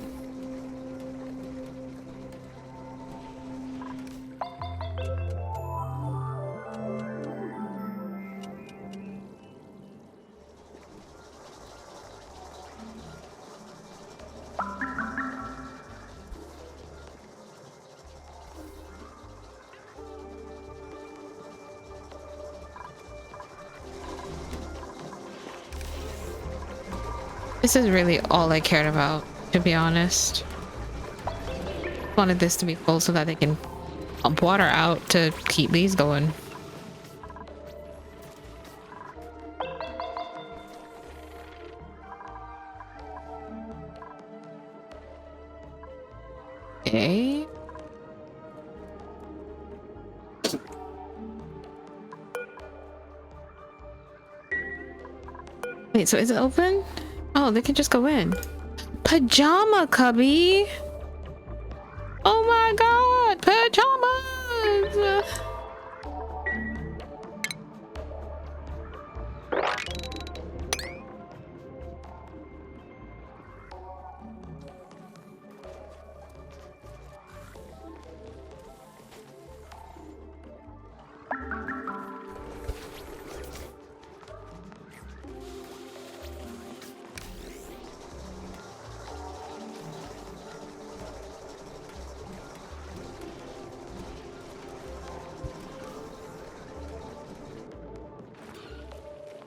This is really all I cared about, to be honest. Wanted this to be full so that they can pump water out to keep these going. Okay. Wait, so is it open? Oh, they can just go in. Pajama cubby! Oh my god! Pajamas!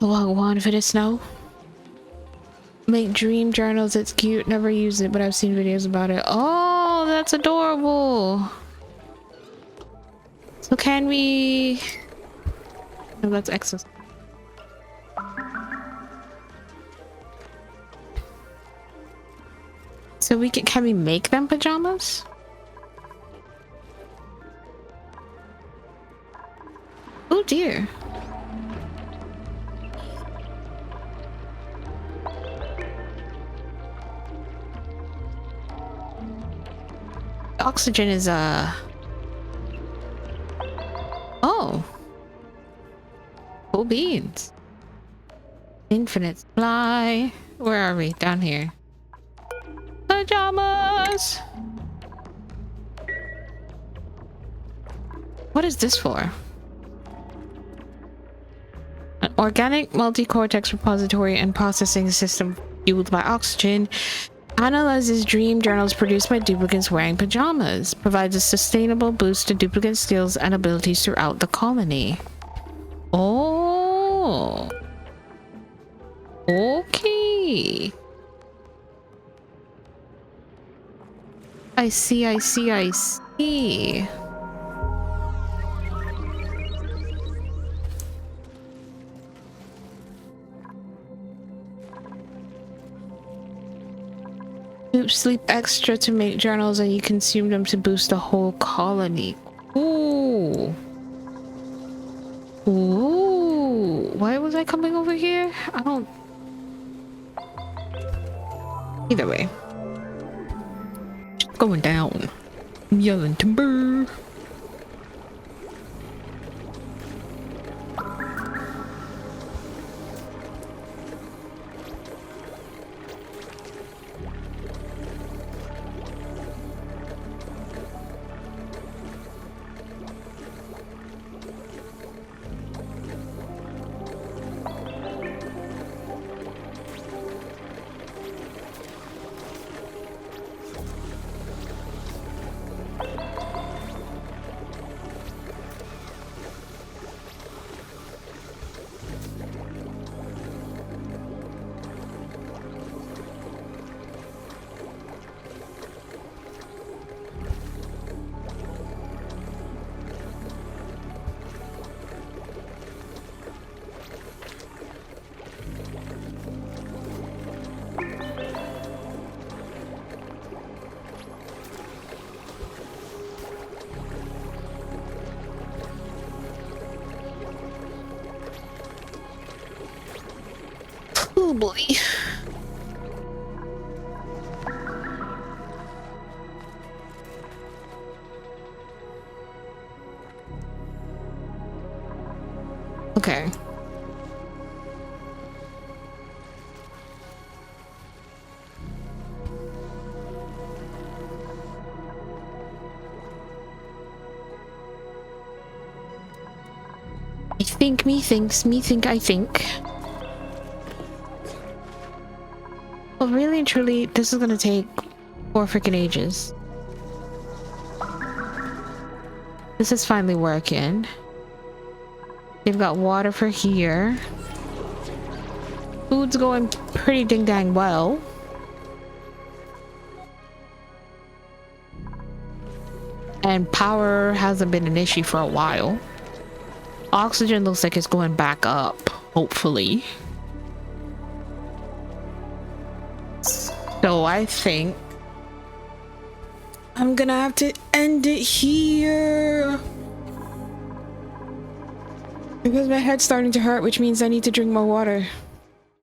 Log one for the snow. Make dream journals. It's cute. Never use it, but I've seen videos about it. Oh, that's adorable. So can we... No, that's excess. So we can we make them pajamas? Oh dear. Oxygen is oh, cool beans. Infinite supply. Where are we? Down here. Pajamas. What is this for? An organic multi-cortex repository and processing system fueled by oxygen. Analyzes dream journals produced by duplicants wearing pajamas. Provides a sustainable boost to duplicant skills and abilities throughout the colony. Oh. Okay. I see, I see, I see. Sleep extra to make journals and you consume them to boost the whole colony. Ooh. Ooh. Why was I coming over here? I don't... Either way. Just going down. I'm yelling timber. Oh boy. Okay. I think me thinks, me think I think. Well, really and truly, this is gonna take 4 freaking ages. This is finally working. They've got water for here. Food's going pretty ding dang well. And power hasn't been an issue for a while. Oxygen looks like it's going back up, hopefully. So I think I'm gonna have to end it here. Because my head's starting to hurt, which means I need to drink more water.